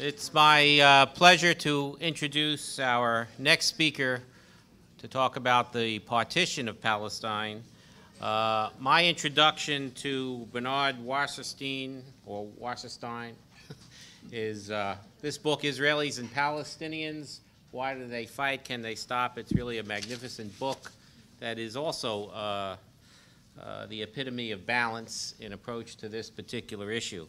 It's my pleasure to introduce our next speaker to talk about the Partition of Palestine. My introduction to Bernard Wasserstein, or Wasserstein, is this book, Israelis and Palestinians, Why Do They Fight? Can They Stop? It's really a magnificent book that is also the epitome of balance in approach to this particular issue.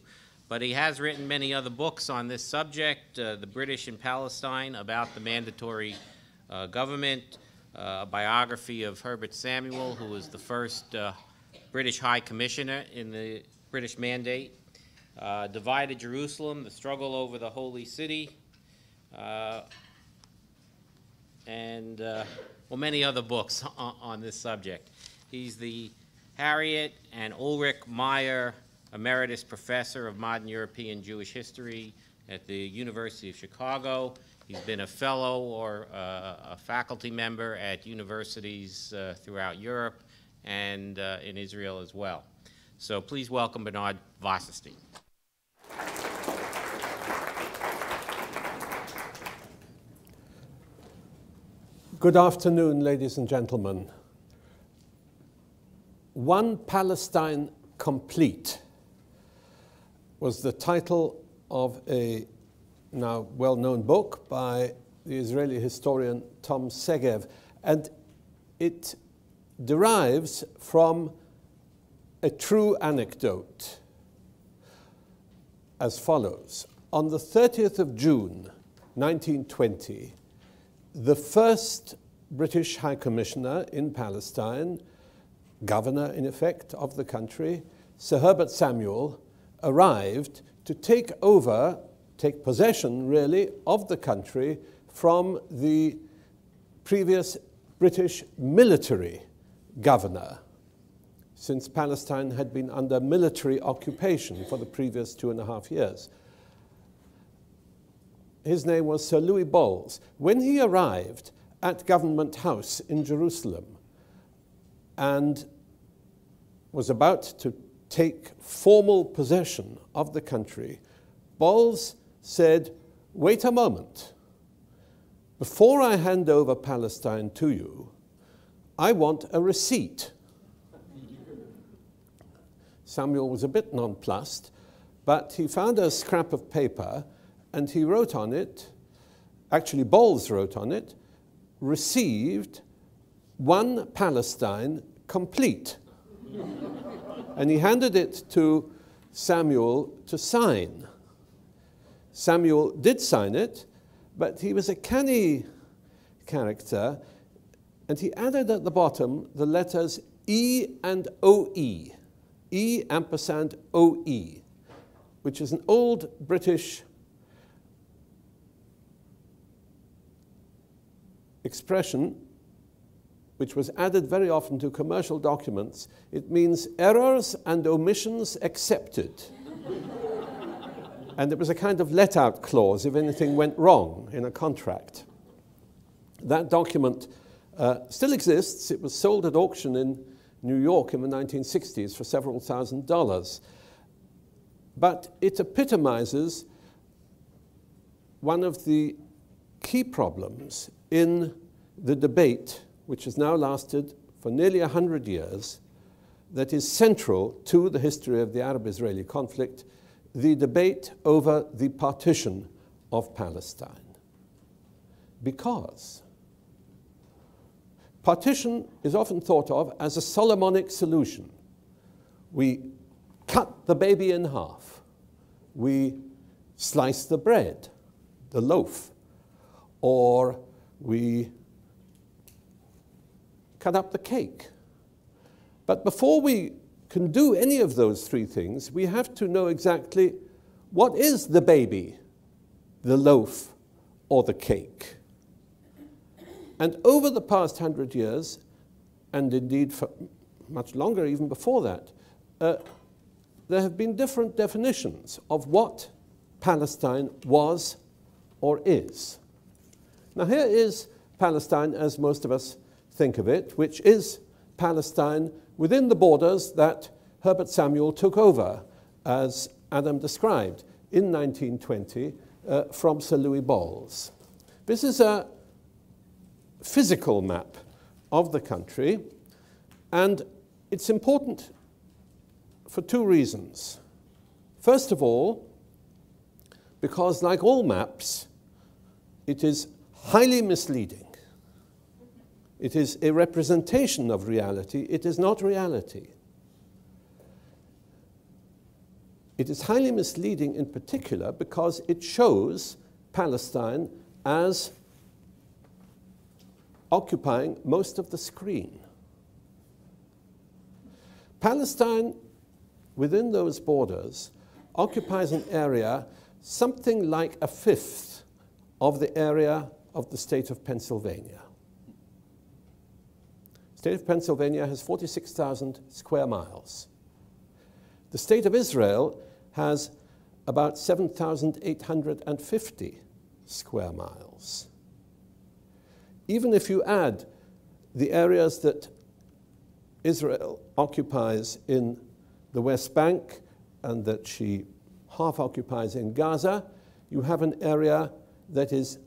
But he has written many other books on this subject, The British in Palestine, about the mandatory government, a biography of Herbert Samuel, who was the first British High Commissioner in the British Mandate, Divided Jerusalem, The Struggle Over the Holy City, and many other books on this subject. He's the Harriet and Ulrich Meyer Emeritus Professor of Modern European Jewish History at the University of Chicago. He's been a fellow or a faculty member at universities throughout Europe and in Israel as well. So please welcome Bernard Wasserstein. Good afternoon, ladies and gentlemen. One Palestine Complete was the title of a now well-known book by the Israeli historian Tom Segev, and it derives from a true anecdote as follows. On the 30th of June, 1920, the first British High Commissioner in Palestine, governor in effect of the country, Sir Herbert Samuel, arrived to take possession really of the country from the previous British military governor, since Palestine had been under military occupation for the previous 2.5 years. His name was Sir Louis Bowles. When he arrived at Government House in Jerusalem and was about to take formal possession of the country, Bowles said, "Wait a moment. Before I hand over Palestine to you, I want a receipt." Samuel was a bit nonplussed, but he found a scrap of paper and he wrote on it, actually Bowles wrote on it, "Received, one Palestine complete." And he handed it to Samuel to sign. Samuel did sign it, but he was a canny character, and he added at the bottom the letters E and OE, E ampersand OE, which is an old British expression which was added very often to commercial documents. It means errors and omissions accepted. And it was a kind of let-out clause if anything went wrong in a contract. That document still exists. It was sold at auction in New York in the 1960s for several $1,000s. But it epitomizes one of the key problems in the debate, which has now lasted for nearly 100 years, that is central to the history of the Arab-Israeli conflict, the debate over the partition of Palestine. Because partition is often thought of as a Solomonic solution. We cut the baby in half. We slice the bread, the loaf, or we cut up the cake. But before we can do any of those three things, we have to know exactly what is the baby, the loaf, or the cake. And over the past 100 years, and indeed for much longer even before that, there have been different definitions of what Palestine was or is. Now here is Palestine as most of us think of it, which is Palestine within the borders that Herbert Samuel took over, as Adam described, in 1920 from Sir Louis Bolles. This is a physical map of the country, and it's important for two reasons. First of all, because like all maps, it is highly misleading. It is a representation of reality. It is not reality. It is highly misleading in particular because it shows Palestine as occupying most of the screen. Palestine, within those borders, occupies an area something like a fifth of the area of the state of Pennsylvania. The state of Pennsylvania has 46,000 square miles. The state of Israel has about 7,850 square miles. Even if you add the areas that Israel occupies in the West Bank and that she half occupies in Gaza, you have an area that is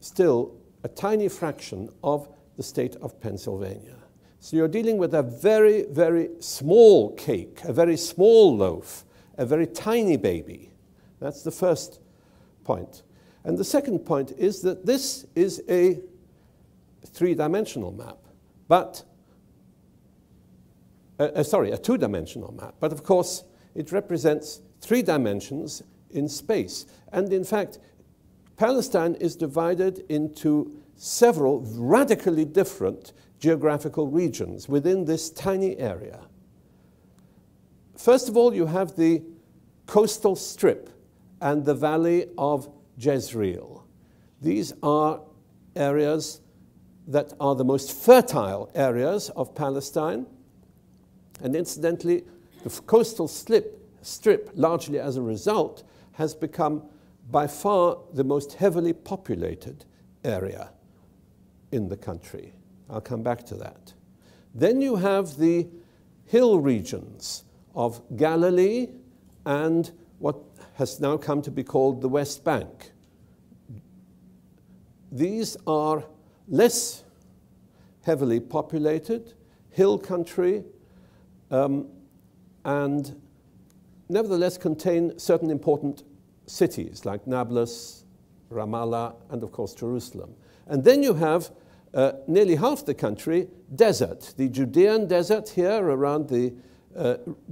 still a tiny fraction of the state of Pennsylvania. So you're dealing with a very, very small cake, a very small loaf, a very tiny baby. That's the first point. And the second point is that this is a three-dimensional map, but a two-dimensional map. But of course, it represents 3 dimensions in space. And in fact, Palestine is divided into several radically different geographical regions within this tiny area. First of all, you have the coastal strip and the valley of Jezreel. These are areas that are the most fertile areas of Palestine. And incidentally, the coastal strip, largely as a result, has become by far the most heavily populated area in the country. I'll come back to that. Then you have the hill regions of Galilee and what has now come to be called the West Bank. These are less heavily populated, hill country, and nevertheless contain certain important cities like Nablus, Ramallah, and of course Jerusalem. And then you have nearly half the country desert, the Judean desert here around the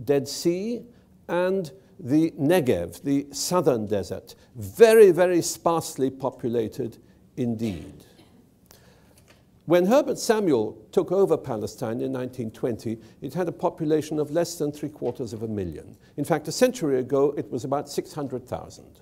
Dead Sea, and the Negev, the southern desert, very, very sparsely populated indeed. When Herbert Samuel took over Palestine in 1920, it had a population of less than 750,000. In fact, a century ago, it was about 600,000.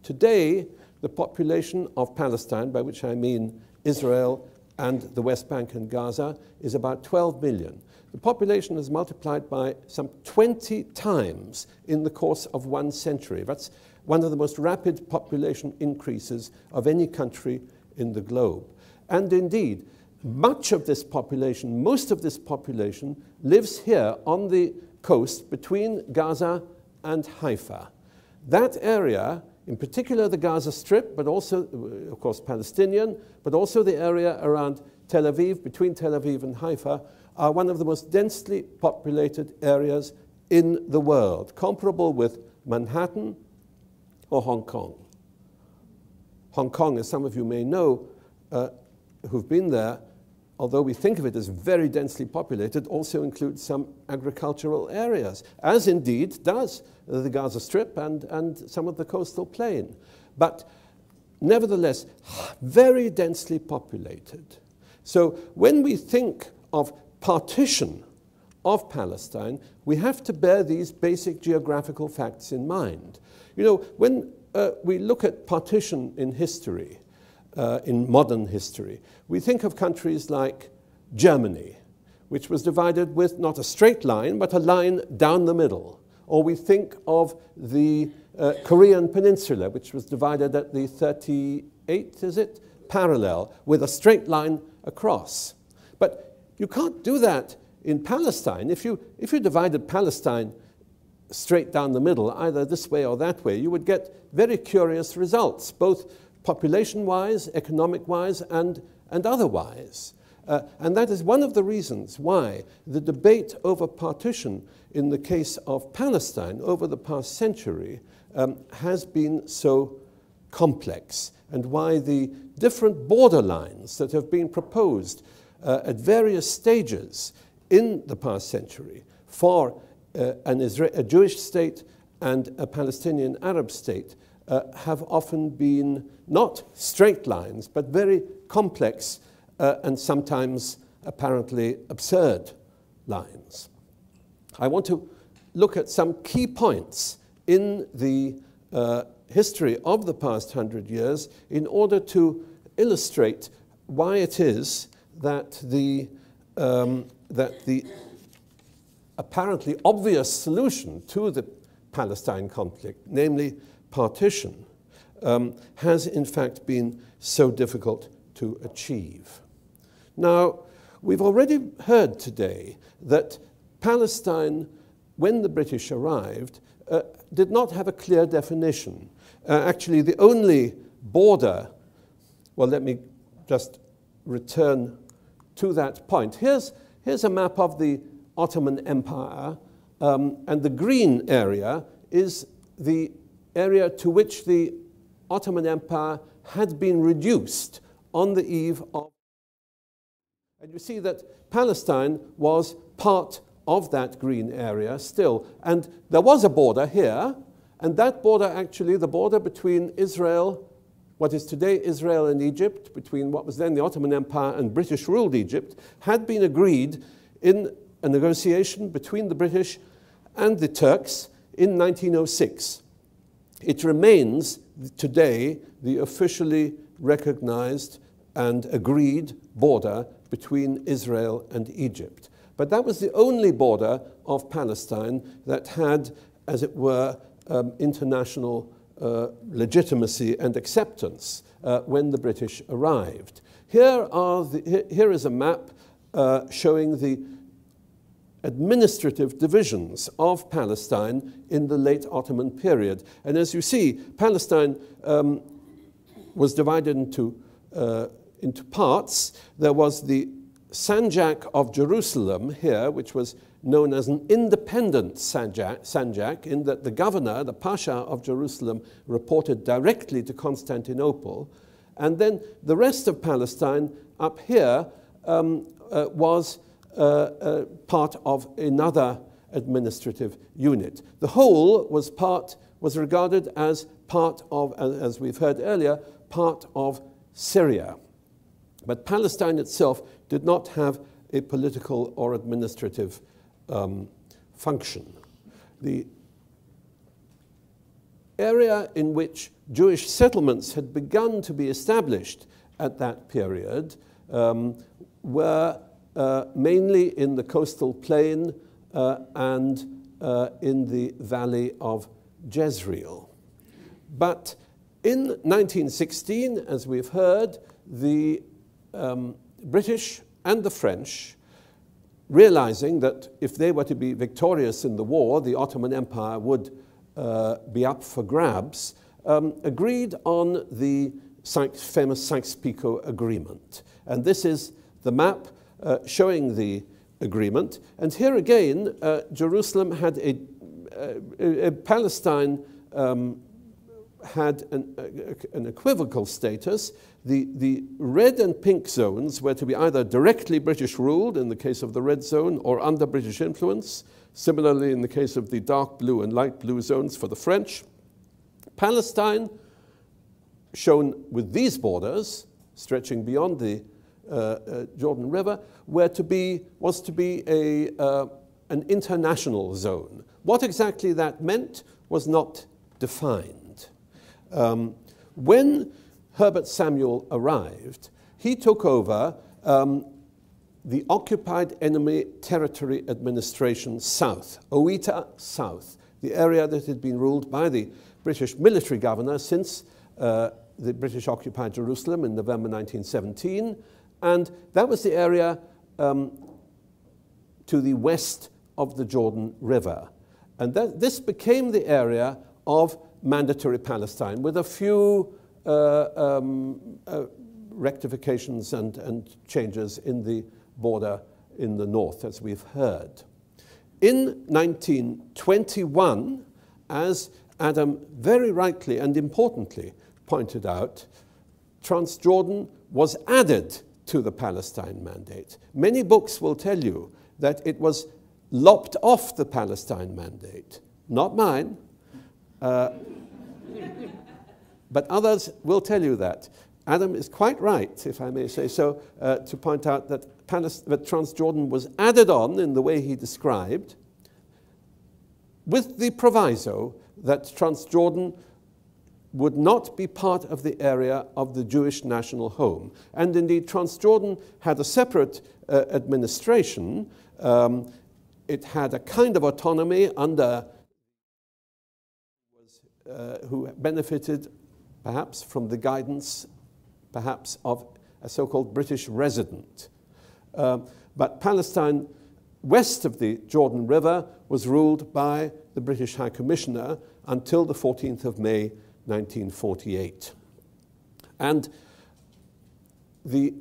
Today, the population of Palestine, by which I mean Israel and the West Bank and Gaza, is about 12 million. The population has multiplied by some 20 times in the course of 1 century. That's one of the most rapid population increases of any country in the globe. And indeed, much of this population, most of this population, lives here on the coast between Gaza and Haifa. That area, in particular the Gaza Strip, but also, of course, Palestinian, but also the area around Tel Aviv, between Tel Aviv and Haifa, are one of the most densely populated areas in the world, comparable with Manhattan or Hong Kong. Hong Kong, as some of you may know, who've been there, although we think of it as very densely populated, also includes some agricultural areas, as indeed does the Gaza Strip and some of the coastal plain. But nevertheless, very densely populated. So when we think of partition of Palestine, we have to bear these basic geographical facts in mind. You know, when we look at partition in history, in modern history, we think of countries like Germany, which was divided with not a straight line, but a line down the middle. Or we think of the Korean Peninsula, which was divided at the 38th, is it? Parallel, with a straight line across. But you can't do that in Palestine. If you divided Palestine straight down the middle, either this way or that way, you would get very curious results, both population-wise, economic-wise, and otherwise. And that is one of the reasons why the debate over partition in the case of Palestine over the past century has been so complex, and why the different borderlines that have been proposed at various stages in the past century for a Jewish state and a Palestinian Arab state have often been not straight lines, but very complex and sometimes apparently absurd lines. I want to look at some key points in the history of the past 100 years in order to illustrate why it is that the apparently obvious solution to the Palestine conflict, namely partition, has in fact been so difficult to achieve. Now, we've already heard today that Palestine, when the British arrived, did not have a clear definition. Actually, the only border, well, let me just return to that point. Here's a map of the Ottoman Empire, and the green area is the area to which the Ottoman Empire had been reduced on the eve of. And you see that Palestine was part of that green area still. And there was a border here, and that border, actually, the border between Israel, what is today Israel and Egypt, between what was then the Ottoman Empire and British-ruled Egypt, had been agreed in a negotiation between the British and the Turks in 1906. It remains today the officially recognized and agreed border between Israel and Egypt. But that was the only border of Palestine that had, as it were, international legitimacy and acceptance when the British arrived. Here is a map showing the administrative divisions of Palestine in the late Ottoman period. And as you see, Palestine was divided into parts. There was the Sanjak of Jerusalem here, which was known as an independent Sanjak, in that the governor, the Pasha of Jerusalem, reported directly to Constantinople. And then the rest of Palestine up here was part of another administrative unit. The whole was regarded as part of, as we've heard earlier, part of Syria. But Palestine itself did not have a political or administrative function. The area in which Jewish settlements had begun to be established at that period were mainly in the coastal plain and in the valley of Jezreel. But in 1916, as we've heard, the British and the French, realizing that if they were to be victorious in the war, the Ottoman Empire would be up for grabs, agreed on the famous Sykes-Picot Agreement. And this is the map showing the agreement. And here again, Jerusalem had Palestine had an equivocal status. The red and pink zones were to be either directly British ruled in the case of the red zone or under British influence. Similarly, in the case of the dark blue and light blue zones for the French. Palestine, shown with these borders, stretching beyond the Jordan River, was to be an international zone. What exactly that meant was not defined. When Herbert Samuel arrived, he took over the Occupied Enemy Territory Administration South, OETA South, the area that had been ruled by the British military governor since the British occupied Jerusalem in November 1917. And that was the area to the west of the Jordan River. And this became the area of mandatory Palestine, with a few rectifications and changes in the border in the north, as we've heard. In 1921, as Adam very rightly and importantly pointed out, Transjordan was added to the Palestine Mandate. Many books will tell you that it was lopped off the Palestine Mandate. Not mine, but others will tell you that. Adam is quite right, if I may say so, to point out that Transjordan was added on in the way he described, with the proviso that Transjordan would not be part of the area of the Jewish national home. And indeed, Transjordan had a separate administration. It had a kind of autonomy under who benefited perhaps from the guidance perhaps of a so-called British resident. But Palestine west of the Jordan River was ruled by the British High Commissioner until the 14th of May 1948. And the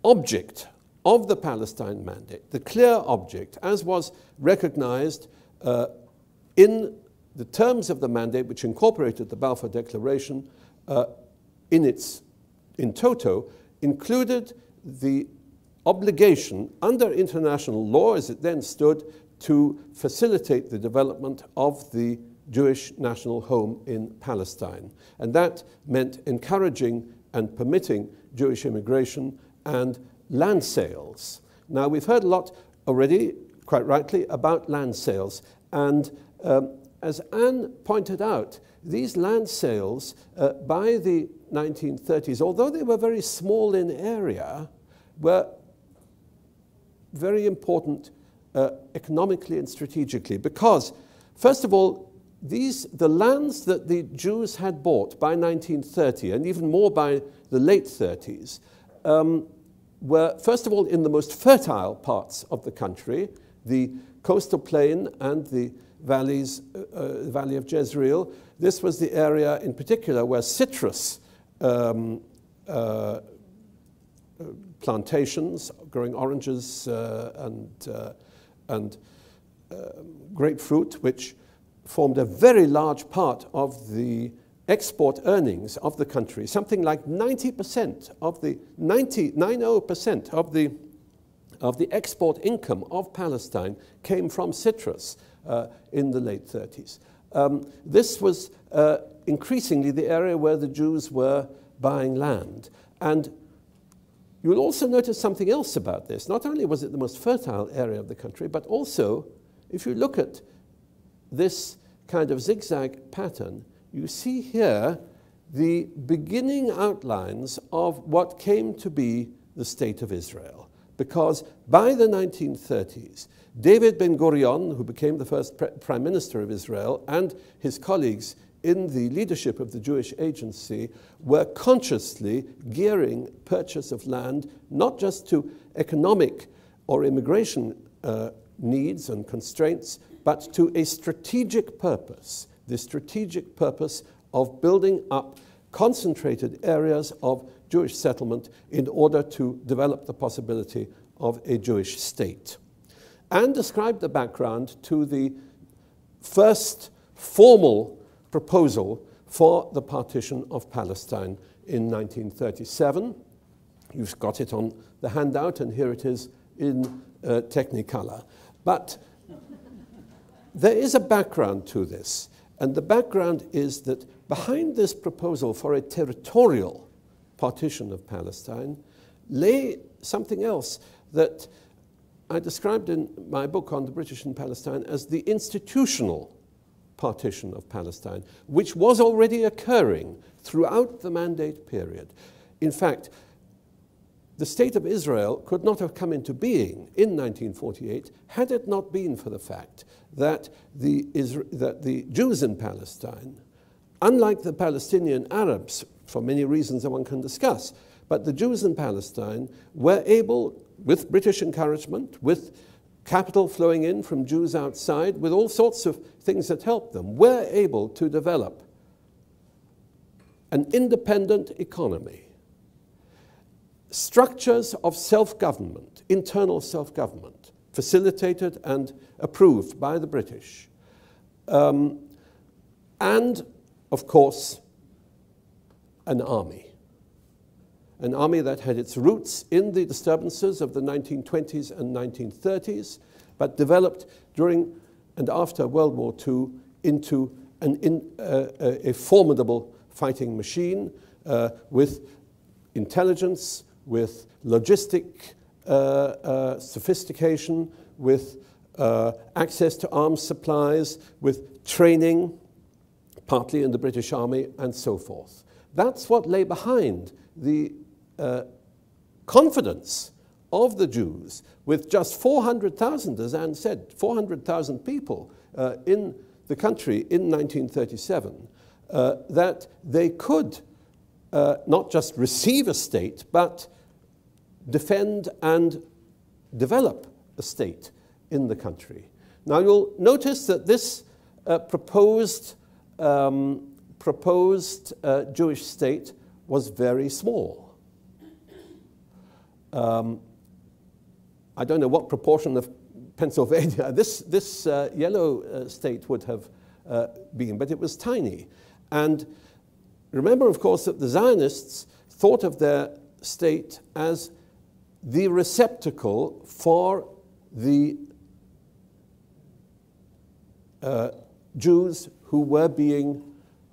object of the Palestine Mandate, the clear object, as was recognized in the terms of the mandate, which incorporated the Balfour Declaration in toto, included the obligation under international law, as it then stood, to facilitate the development of the Jewish national home in Palestine. And that meant encouraging and permitting Jewish immigration and land sales. Now, we've heard a lot already, quite rightly, about land sales. And as Anne pointed out, these land sales by the 1930s, although they were very small in area, were very important economically and strategically, because, first of all, the lands that the Jews had bought by 1930, and even more by the late 30s, were, first of all, in the most fertile parts of the country, the coastal plain and the valleys, Valley of Jezreel. This was the area in particular where citrus plantations, growing oranges and grapefruit, which formed a very large part of the export earnings of the country. Something like 90% of the 90% of the export income of Palestine came from citrus in the late 30s. This was increasingly the area where the Jews were buying land. And you'll also notice something else about this. Not only was it the most fertile area of the country, but also, if you look at this kind of zigzag pattern, you see here the beginning outlines of what came to be the State of Israel. Because by the 1930s, David Ben-Gurion, who became the first Prime Minister of Israel, and his colleagues in the leadership of the Jewish Agency were consciously gearing purchase of land not just to economic or immigration needs and constraints, but to a strategic purpose, the strategic purpose of building up concentrated areas of Jewish settlement in order to develop the possibility of a Jewish state. And described the background to the first formal proposal for the partition of Palestine in 1937. You've got it on the handout, and here it is in Technicolor. But there is a background to this, and the background is that behind this proposal for a territorial partition of Palestine lay something else that I described in my book on the British in Palestine as the institutional partition of Palestine, which was already occurring throughout the mandate period. In fact, the State of Israel could not have come into being in 1948 had it not been for the fact that the Jews in Palestine, unlike the Palestinian Arabs, for many reasons that one can discuss, but the Jews in Palestine were able, with British encouragement, with capital flowing in from Jews outside, with all sorts of things that helped them, were able to develop an independent economy, structures of self-government, internal self-government, facilitated and approved by the British, and, of course, an army that had its roots in the disturbances of the 1920s and 1930s, but developed during and after World War II into a formidable fighting machine with intelligence, with logistic sophistication, with access to arms supplies, with training, partly in the British Army, and so forth. That's what lay behind the confidence of the Jews, with just 400,000, as Anne said, 400,000 people in the country in 1937, that they could not just receive a state, but defend and develop a state in the country. Now you'll notice that this proposed Jewish state was very small. I don't know what proportion of Pennsylvania this yellow state would have been, but it was tiny. And remember, of course, that the Zionists thought of their state as the receptacle for the Jews who were being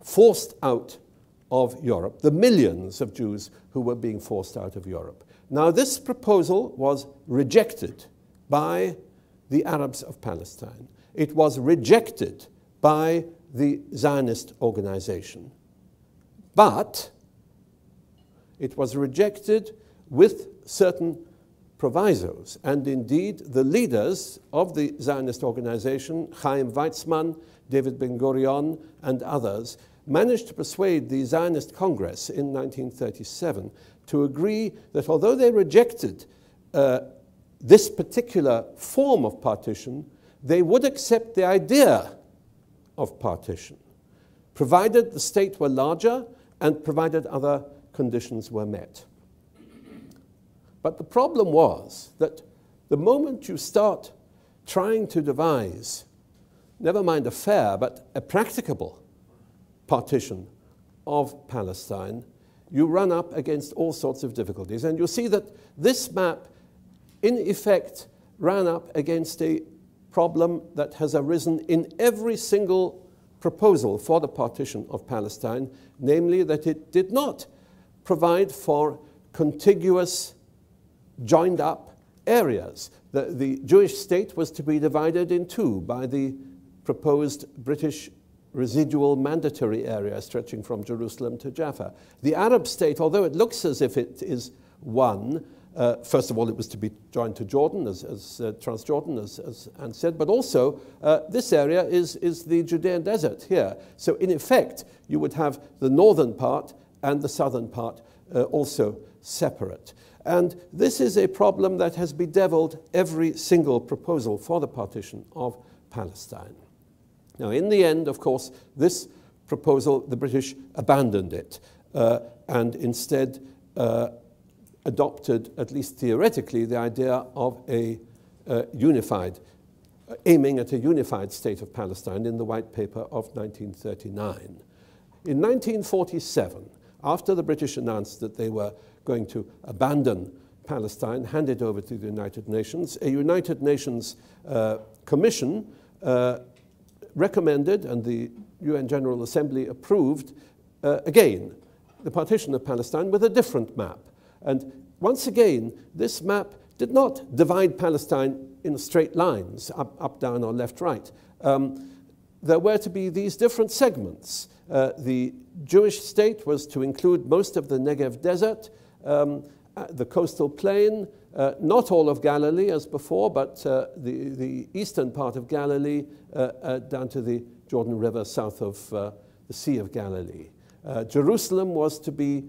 forced out of Europe, the millions of Jews who were being forced out of Europe. Now, this proposal was rejected by the Arabs of Palestine. It was rejected by the Zionist organization. But it was rejected with certain provisos. And indeed, the leaders of the Zionist organization, Chaim Weizmann, David Ben-Gurion, and others, managed to persuade the Zionist Congress in 1937 to agree that although they rejected this particular form of partition, they would accept the idea of partition, provided the state were larger and provided other conditions were met. But the problem was that the moment you start trying to devise, never mind a fair, but a practicable partition of Palestine, you run up against all sorts of difficulties. And you'll see that this map, in effect, ran up against a problem that has arisen in every single proposal for the partition of Palestine, namely that it did not provide for contiguous, joined up areas. The Jewish state was to be divided in two by the proposed British residual mandatory area stretching from Jerusalem to Jaffa. The Arab state, although it looks as if it is one, first of all, it was to be joined to Jordan, as Transjordan, as Anne said, but also this area is the Judean desert here. So in effect, you would have the northern part and the southern part also separate. And this is a problem that has bedeviled every single proposal for the partition of Palestine. Now, in the end, of course, this proposal, the British abandoned it and instead adopted, at least theoretically, the idea of a unified, aiming at a unified state of Palestine in the White Paper of 1939. In 1947, after the British announced that they were going to abandon Palestine, hand it over to the United Nations, a United Nations commission recommended, and the UN General Assembly approved, again, the partition of Palestine with a different map. And once again, this map did not divide Palestine in straight lines, up, down, or left, right. There were to be these different segments. The Jewish state was to include most of the Negev desert, the coastal plain, not all of Galilee as before, but the eastern part of Galilee down to the Jordan River south of the Sea of Galilee. Jerusalem was to be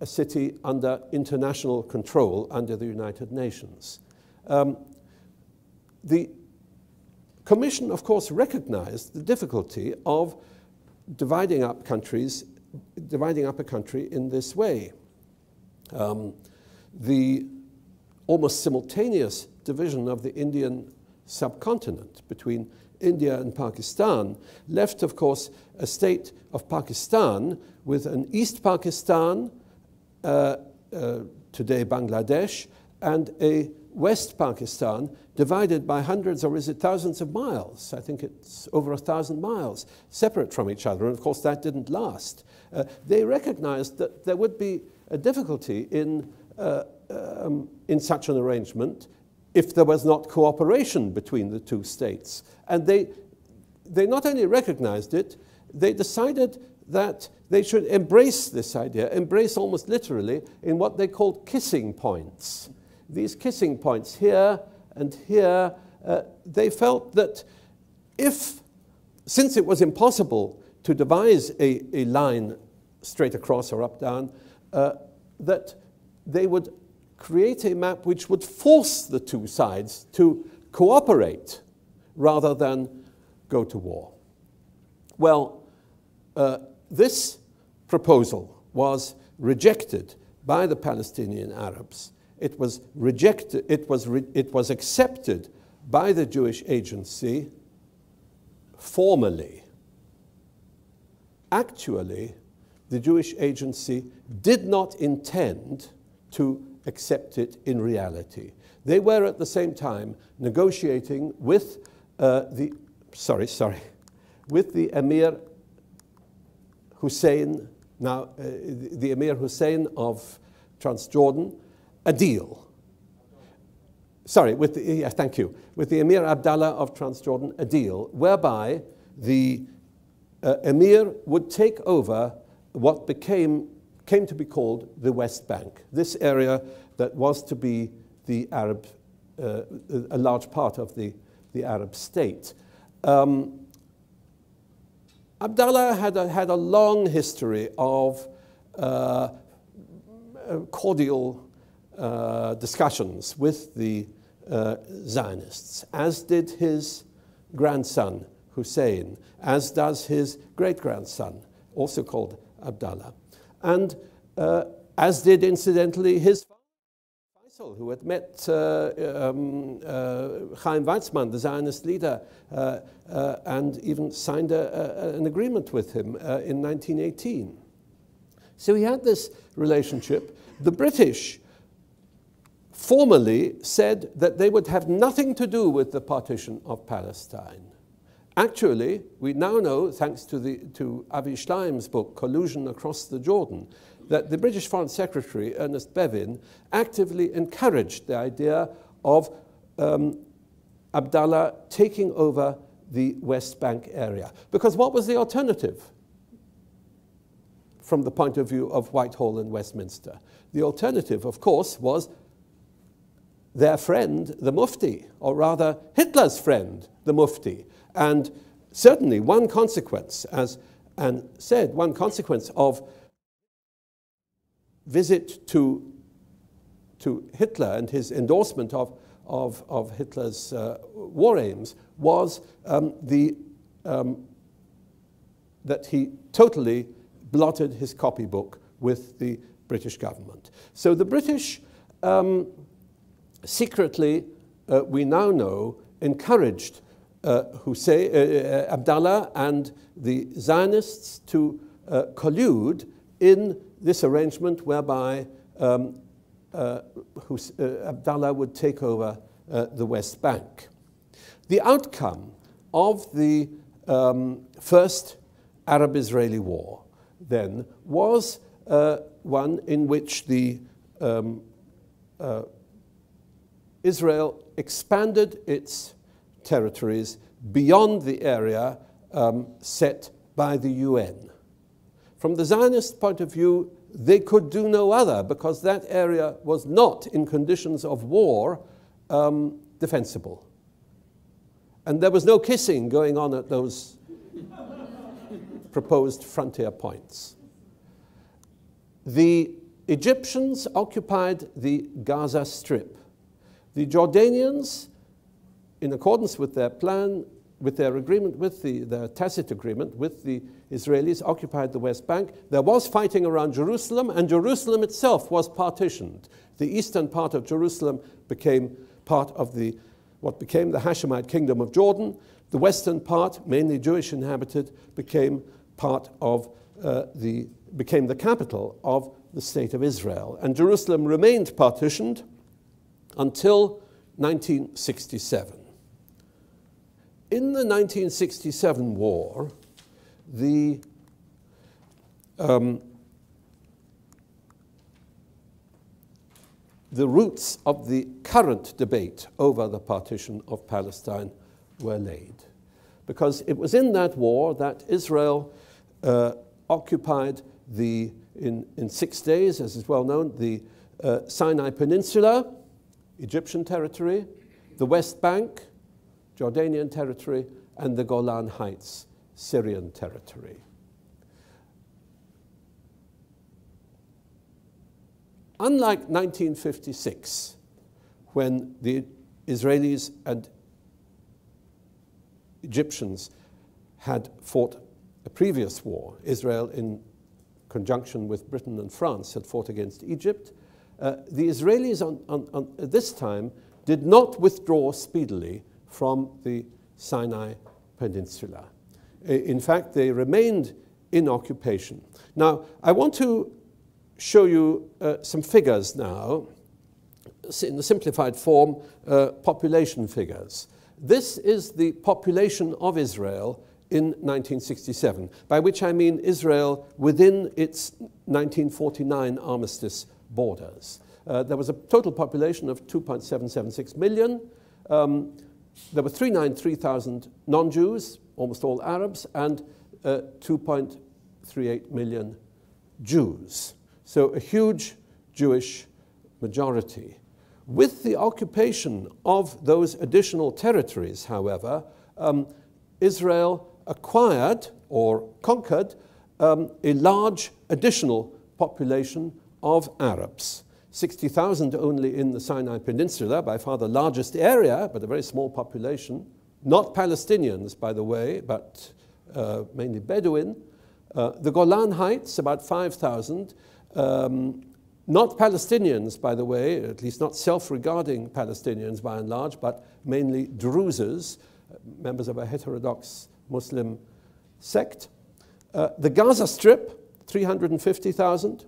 a city under international control under the United Nations. the Commission, of course, recognized the difficulty of dividing up a country in this way. The almost simultaneous division of the Indian subcontinent between India and Pakistan left, of course, a state of Pakistan with an East Pakistan, today Bangladesh, and a West Pakistan divided by hundreds, or is it thousands of miles? I think it's over 1,000 miles, separate from each other, and of course that didn't last. They recognized that there would be a difficulty in such an arrangement if there was not cooperation between the two states. And they not only recognized it, they decided that they should embrace this idea, embrace almost literally, in what they called kissing points. These kissing points here and here, they felt that since it was impossible to devise a line straight across or up down, that they would create a map which would force the two sides to cooperate rather than go to war. Well, this proposal was rejected by the Palestinian Arabs. It was rejected. It was accepted by the Jewish Agency formally. Actually, the Jewish Agency did not intend to accept it in reality. They were at the same time negotiating with with the Emir Hussein, now the Emir Hussein of Transjordan, a deal. With the Emir Abdallah of Transjordan, a deal whereby the Emir would take over what came to be called the West Bank, this area that was to be the Arab, a large part of the Arab state. Abdallah had a long history of cordial discussions with the Zionists, as did his grandson Hussein, as does his great-grandson, also called Abdallah, and as did, incidentally, his father, Faisal, who had met Chaim Weizmann, the Zionist leader, and even signed an agreement with him in 1918. So he had this relationship. The British formally said that they would have nothing to do with the partition of Palestine. Actually, we now know, thanks to Avi Schleim's book, Collusion Across the Jordan, that the British Foreign Secretary, Ernest Bevin, actively encouraged the idea of Abdallah taking over the West Bank area. Because what was the alternative from the point of view of Whitehall and Westminster? The alternative, of course, was their friend, the Mufti, or rather Hitler's friend, the Mufti. And certainly one consequence, as Anne said, one consequence of visit to Hitler and his endorsement of Hitler's war aims was that he totally blotted his copybook with the British government. So the British secretly, we now know, encouraged Abdallah and the Zionists to collude in this arrangement whereby Abdallah would take over the West Bank. The outcome of the First Arab-Israeli War, then, was one in which Israel expanded its territories beyond the area set by the UN. From the Zionist point of view, they could do no other, because that area was not, in conditions of war, defensible. And there was no kissing going on at those proposed frontier points. The Egyptians occupied the Gaza Strip. The Jordanians in accordance with their plan, with their agreement, with their tacit agreement with the Israelis, occupied the West Bank. There was fighting around Jerusalem, and Jerusalem itself was partitioned. The eastern part of Jerusalem became part of what became the Hashemite Kingdom of Jordan. The western part, mainly Jewish inhabited, became part of became the capital of the State of Israel. And Jerusalem remained partitioned until 1967. In the 1967 war, the roots of the current debate over the partition of Palestine were laid. Because it was in that war that Israel occupied in 6 days, as is well known, the Sinai Peninsula, Egyptian territory, the West Bank, Jordanian territory, and the Golan Heights, Syrian territory. Unlike 1956, when the Israelis and Egyptians had fought a previous war, Israel in conjunction with Britain and France had fought against Egypt, the Israelis at this time did not withdraw speedily from the Sinai Peninsula. In fact, they remained in occupation. Now, I want to show you some figures now, in the simplified form, population figures. This is the population of Israel in 1967, by which I mean Israel within its 1949 armistice borders. There was a total population of 2.776 million. There were 393,000 non-Jews, almost all Arabs, and 2.38 million Jews. So a huge Jewish majority. With the occupation of those additional territories, however, Israel acquired or conquered a large additional population of Arabs. 60,000 only in the Sinai Peninsula, by far the largest area, but a very small population. Not Palestinians, by the way, but mainly Bedouin. The Golan Heights, about 5,000. Not Palestinians, by the way, at least not self-regarding Palestinians by and large, but mainly Druzes, members of a heterodox Muslim sect. The Gaza Strip, 350,000.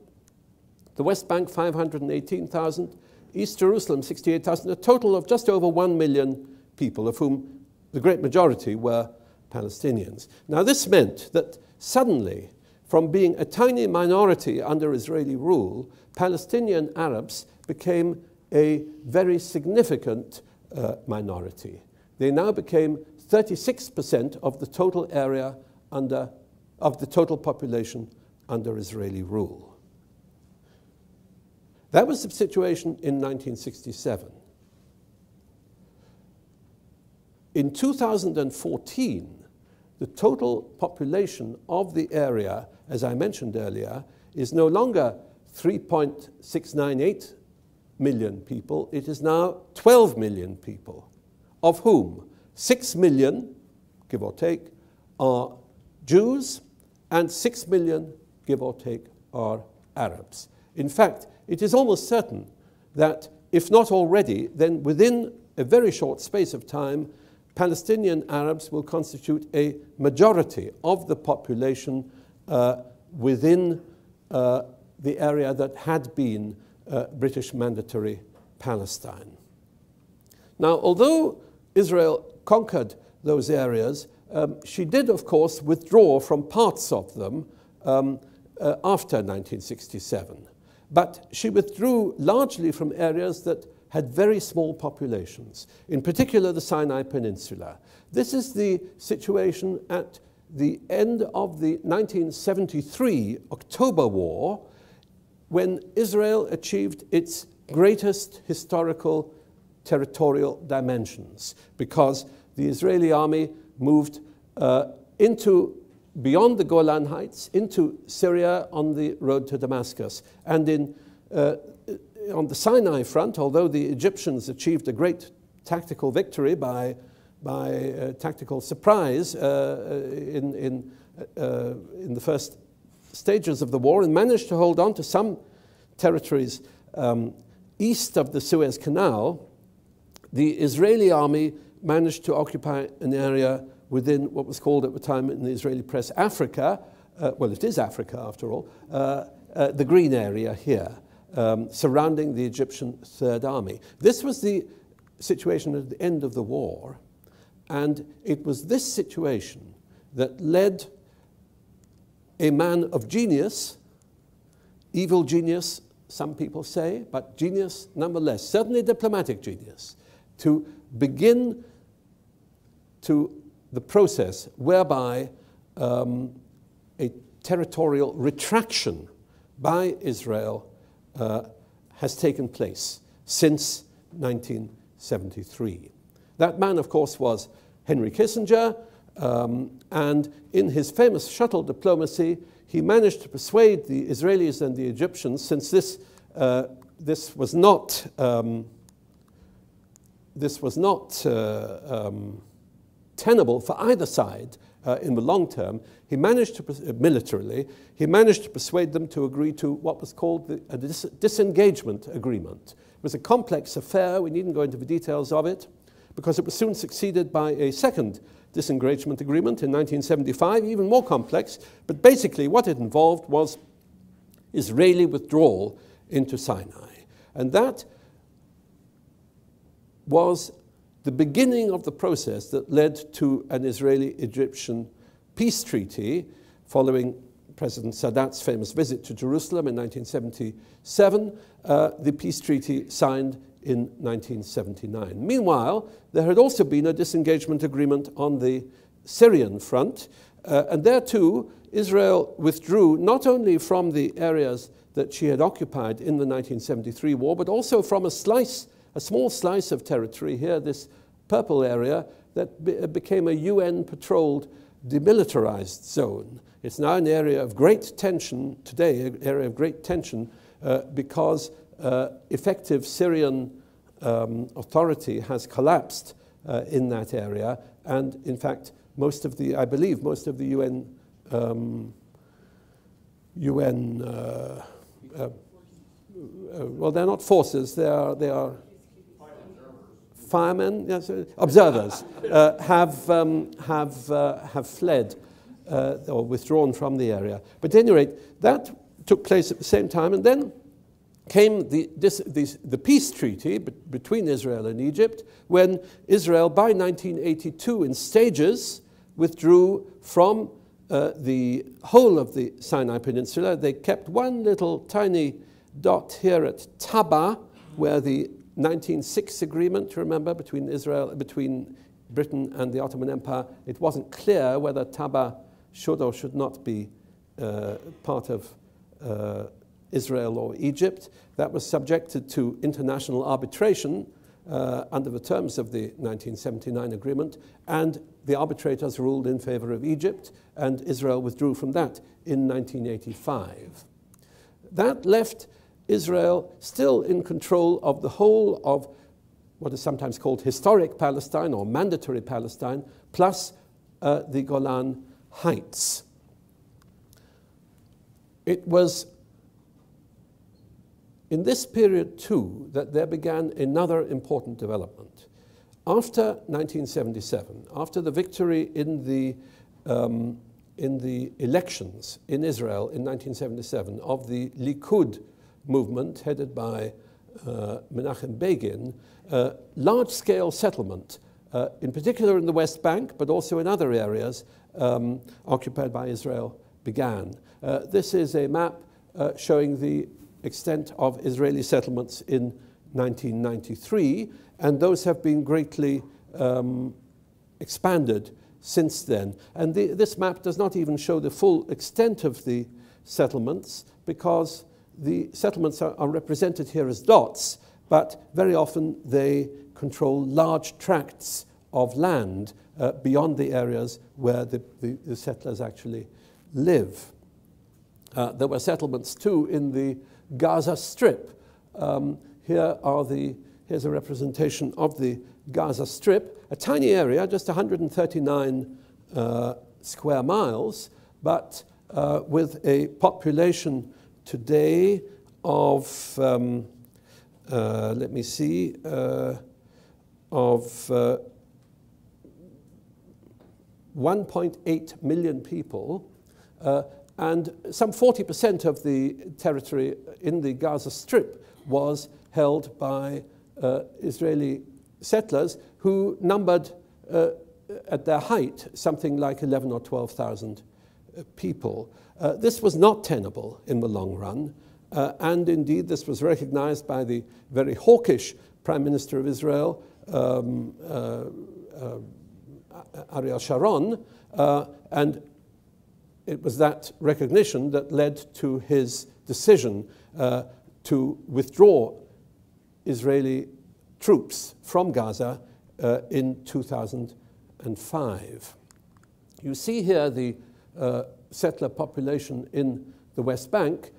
The West Bank, 518,000. East Jerusalem, 68,000. A total of just over 1 million people, of whom the great majority were Palestinians. Now, this meant that suddenly, from being a tiny minority under Israeli rule, Palestinian Arabs became a very significant minority. They now became 36% of the total area of the total population under Israeli rule. That was the situation in 1967. In 2014, the total population of the area, as I mentioned earlier, is no longer 3.698 million people. It is now 12 million people, of whom 6 million, give or take, are Jews, and 6 million, give or take, are Arabs. In fact, it is almost certain that, if not already, then within a very short space of time, Palestinian Arabs will constitute a majority of the population within the area that had been British Mandatory Palestine. Now, although Israel conquered those areas, she did, of course, withdraw from parts of them after 1967. But she withdrew largely from areas that had very small populations, in particular the Sinai Peninsula. This is the situation at the end of the 1973 October War, when Israel achieved its greatest historical territorial dimensions, because the Israeli army moved beyond the Golan Heights into Syria on the road to Damascus. And on the Sinai front, although the Egyptians achieved a great tactical victory, by tactical surprise in the first stages of the war, and managed to hold on to some territories east of the Suez Canal. The Israeli army managed to occupy an area within what was called at the time in the Israeli press Africa. Well, it is Africa after all. The green area here, surrounding the Egyptian Third Army. This was the situation at the end of the war, and it was this situation that led a man of genius, evil genius, some people say, but genius nonetheless, certainly diplomatic genius, to begin the process whereby a territorial retraction by Israel has taken place since 1973. That man, of course, was Henry Kissinger, and in his famous shuttle diplomacy, he managed to persuade the Israelis and the Egyptians, since this was not tenable for either side in the long term. He managed to, militarily, he managed to persuade them to agree to what was called a disengagement agreement. It was a complex affair. We needn't go into the details of it, because it was soon succeeded by a second disengagement agreement in 1975, even more complex. But basically what it involved was Israeli withdrawal into Sinai. And that was the beginning of the process that led to an Israeli-Egyptian peace treaty following President Sadat's famous visit to Jerusalem in 1977, the peace treaty signed in 1979. Meanwhile, there had also been a disengagement agreement on the Syrian front, and there too, Israel withdrew not only from the areas that she had occupied in the 1973 war, but also from a small slice of territory here, this purple area, that became a UN-patrolled demilitarized zone. It's now an area of great tension today, an area of great tension, because effective Syrian authority has collapsed in that area, and in fact, I believe most of the UN well, they're not forces; they are firemen, yes, observers, have fled or withdrawn from the area. But at any rate, that took place at the same time, and then came the peace treaty between Israel and Egypt, when Israel, by 1982, in stages, withdrew from the whole of the Sinai Peninsula. They kept one little tiny dot here at Taba, where the 1906 agreement, remember, between Britain and the Ottoman Empire, it wasn't clear whether Taba should or should not be part of Israel or Egypt. That was subjected to international arbitration under the terms of the 1979 agreement, and the arbitrators ruled in favor of Egypt, and Israel withdrew from that in 1985. That left Israel still in control of the whole of what is sometimes called historic Palestine or mandatory Palestine, plus the Golan Heights. It was in this period, too, that there began another important development. After 1977, after the victory in the elections in Israel in 1977 of the Likud movement headed by Menachem Begin, large-scale settlement, in particular in the West Bank, but also in other areas occupied by Israel, began. This is a map showing the extent of Israeli settlements in 1993, and those have been greatly expanded since then. And this map does not even show the full extent of the settlements, because the settlements are represented here as dots, but very often they control large tracts of land beyond the areas where the settlers actually live. There were settlements too in the Gaza Strip. Here's a representation of the Gaza Strip, a tiny area, just 139 square miles, but with a population today of, let me see, of 1.8 million people, and some 40% of the territory in the Gaza Strip was held by Israeli settlers who numbered at their height something like 11 or 12,000 people. This was not tenable in the long run, and indeed this was recognized by the very hawkish Prime Minister of Israel, Ariel Sharon, and it was that recognition that led to his decision to withdraw Israeli troops from Gaza in 2005. You see here the settler population in the West Bank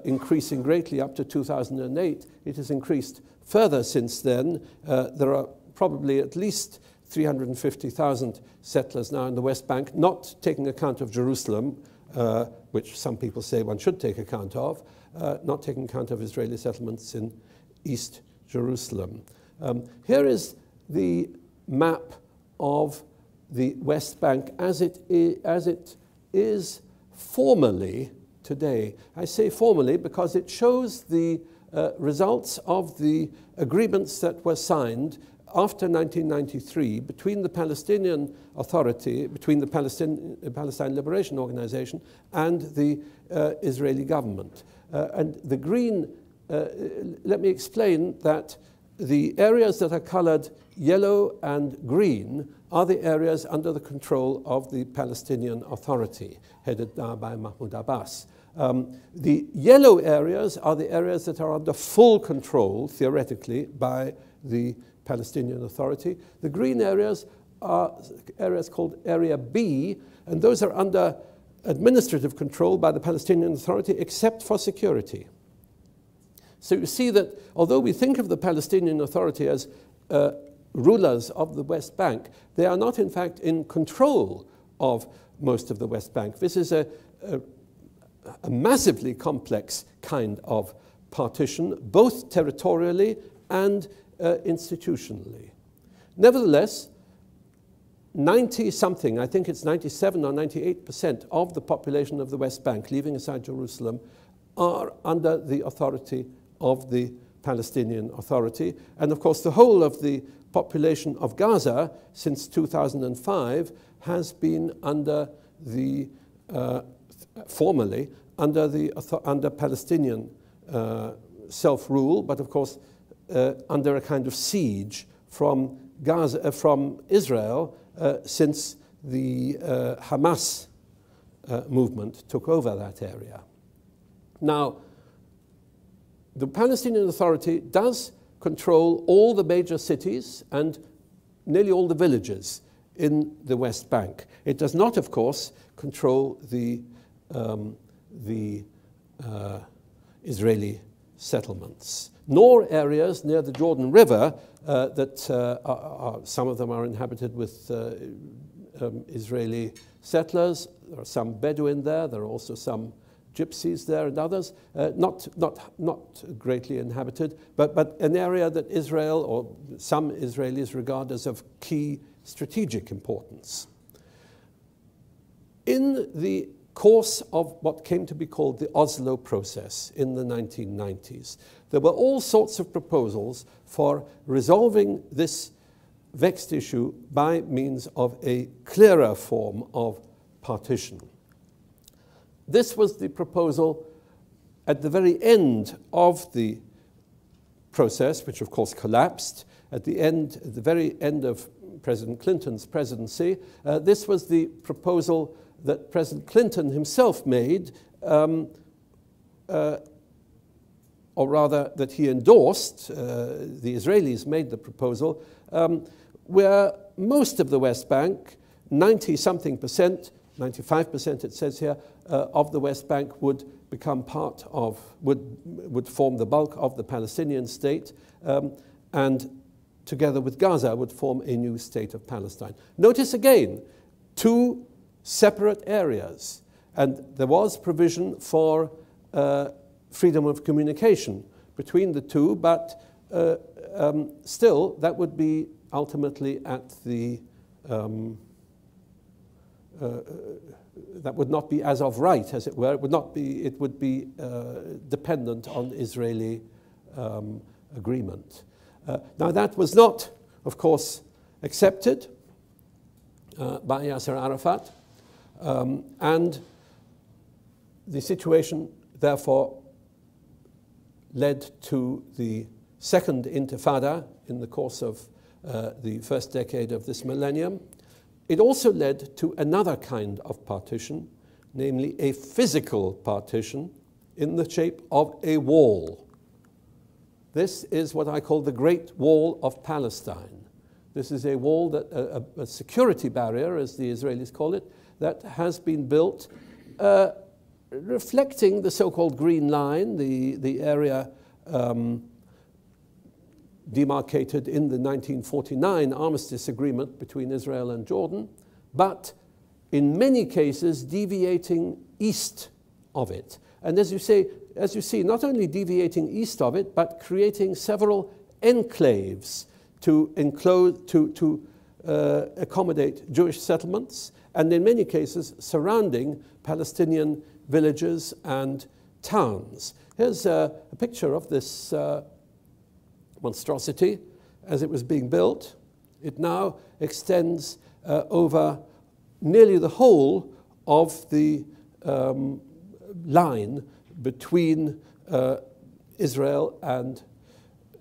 increasing greatly up to 2008. It has increased further since then. There are probably at least 350,000 settlers now in the West Bank, not taking account of Jerusalem, which some people say one should take account of, not taking account of Israeli settlements in East Jerusalem. Here is the map of the West Bank as it is formally today. I say formally because it shows the results of the agreements that were signed after 1993 between the Palestinian Authority, between the Palestine Liberation Organization and the Israeli government. And the green, let me explain that the areas that are colored yellow and green are the areas under the control of the Palestinian Authority, headed now by Mahmoud Abbas. The yellow areas are the areas that are under full control, theoretically, by the Palestinian Authority. The green areas are areas called Area B, and those are under administrative control by the Palestinian Authority, except for security. So you see that although we think of the Palestinian Authority as rulers of the West Bank, they are not in fact in control of most of the West Bank. This is a massively complex kind of partition, both territorially and institutionally. Nevertheless, 90-something, I think it's 97 or 98% of the population of the West Bank, leaving aside Jerusalem, are under the authority of the Palestinian Authority. And of course, the whole of the population of Gaza since 2005 has been under the, formally, under Palestinian self-rule, but of course, under a kind of siege from Gaza, from Israel, since the Hamas movement took over that area. Now, the Palestinian Authority does control all the major cities and nearly all the villages in the West Bank. It does not, of course, control the Israeli settlements, nor areas near the Jordan River that some of them are inhabited with Israeli settlers. There are some Bedouin there. There are also some Gypsies there and others, not greatly inhabited, but an area that Israel or some Israelis regard as of key strategic importance. In the course of what came to be called the Oslo process in the 1990s, there were all sorts of proposals for resolving this vexed issue by means of a clearer form of partition. This was the proposal at the very end of the process, which of course collapsed at the very end of President Clinton's presidency. This was the proposal that President Clinton himself made, or rather that he endorsed. The Israelis made the proposal, where most of the West Bank, 90-something percent, 95% it says here, of the West Bank would become part of, would form the bulk of the Palestinian state, and together with Gaza, would form a new state of Palestine. Notice again, two separate areas, and there was provision for freedom of communication between the two, but still that would be ultimately at the that would not be as of right, as it were. It would not be. It would be dependent on Israeli agreement. Now that was not, of course, accepted by Yasser Arafat, and the situation therefore led to the second intifada in the course of the first decade of this millennium. It also led to another kind of partition, namely a physical partition in the shape of a wall. This is what I call the Great Wall of Palestine. This is a wall, that a security barrier, as the Israelis call it, that has been built reflecting the so-called Green Line, the area demarcated in the 1949 armistice agreement between Israel and Jordan, but in many cases deviating east of it. And as you see, not only deviating east of it, but creating several enclaves to accommodate Jewish settlements, and in many cases surrounding Palestinian villages and towns. Here's a picture of this monstrosity as it was being built. It now extends over nearly the whole of the line between Israel and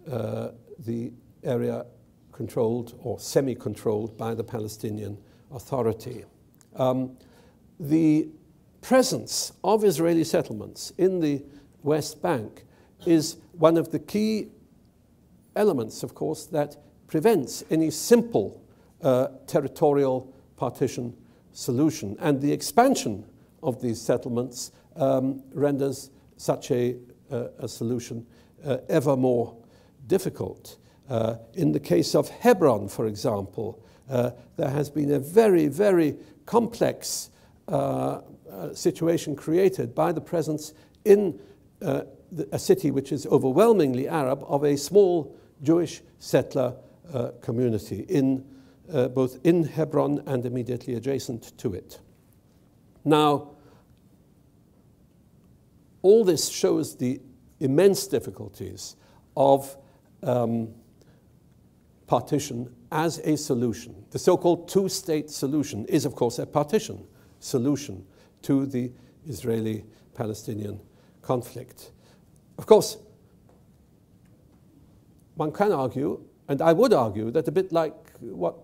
the area controlled or semi-controlled by the Palestinian Authority. The presence of Israeli settlements in the West Bank is one of the key elements, of course, that prevents any simple territorial partition solution. And the expansion of these settlements renders such a solution ever more difficult. In the case of Hebron, for example, there has been a very, very complex situation created by the presence in a city which is overwhelmingly Arab of a small Jewish settler community both in Hebron and immediately adjacent to it. Now, all this shows the immense difficulties of partition as a solution. The so-called two-state solution is, of course, a partition solution to the Israeli-Palestinian conflict. Of course, one can argue, and I would argue, that a bit like what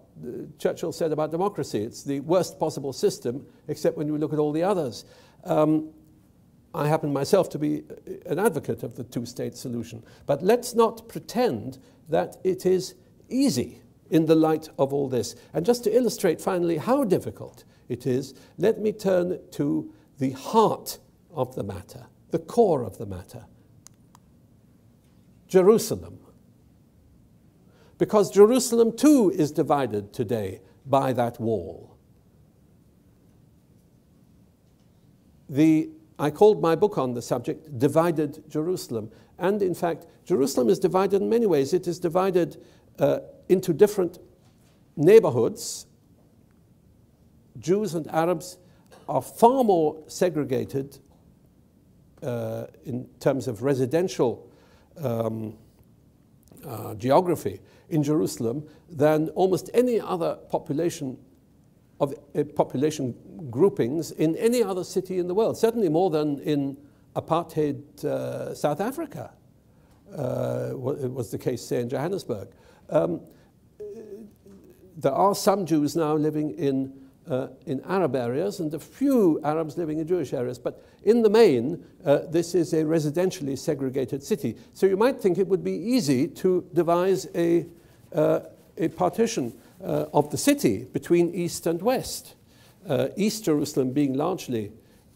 Churchill said about democracy, it's the worst possible system, except when you look at all the others. I happen myself to be an advocate of the two-state solution. But let's not pretend that it is easy in the light of all this. And just to illustrate finally how difficult it is, let me turn to the heart of the matter, the core of the matter. Jerusalem. Because Jerusalem too is divided today by that wall. I called my book on the subject, Divided Jerusalem. And in fact, Jerusalem is divided in many ways. It is divided into different neighborhoods. Jews and Arabs are far more segregated in terms of residential geography in Jerusalem than almost any other population groupings in any other city in the world, certainly more than in apartheid South Africa. It was the case, say, in Johannesburg. There are some Jews now living in Arab areas and a few Arabs living in Jewish areas, but in the main, this is a residentially segregated city. So you might think it would be easy to devise a partition of the city between East and West. East Jerusalem being largely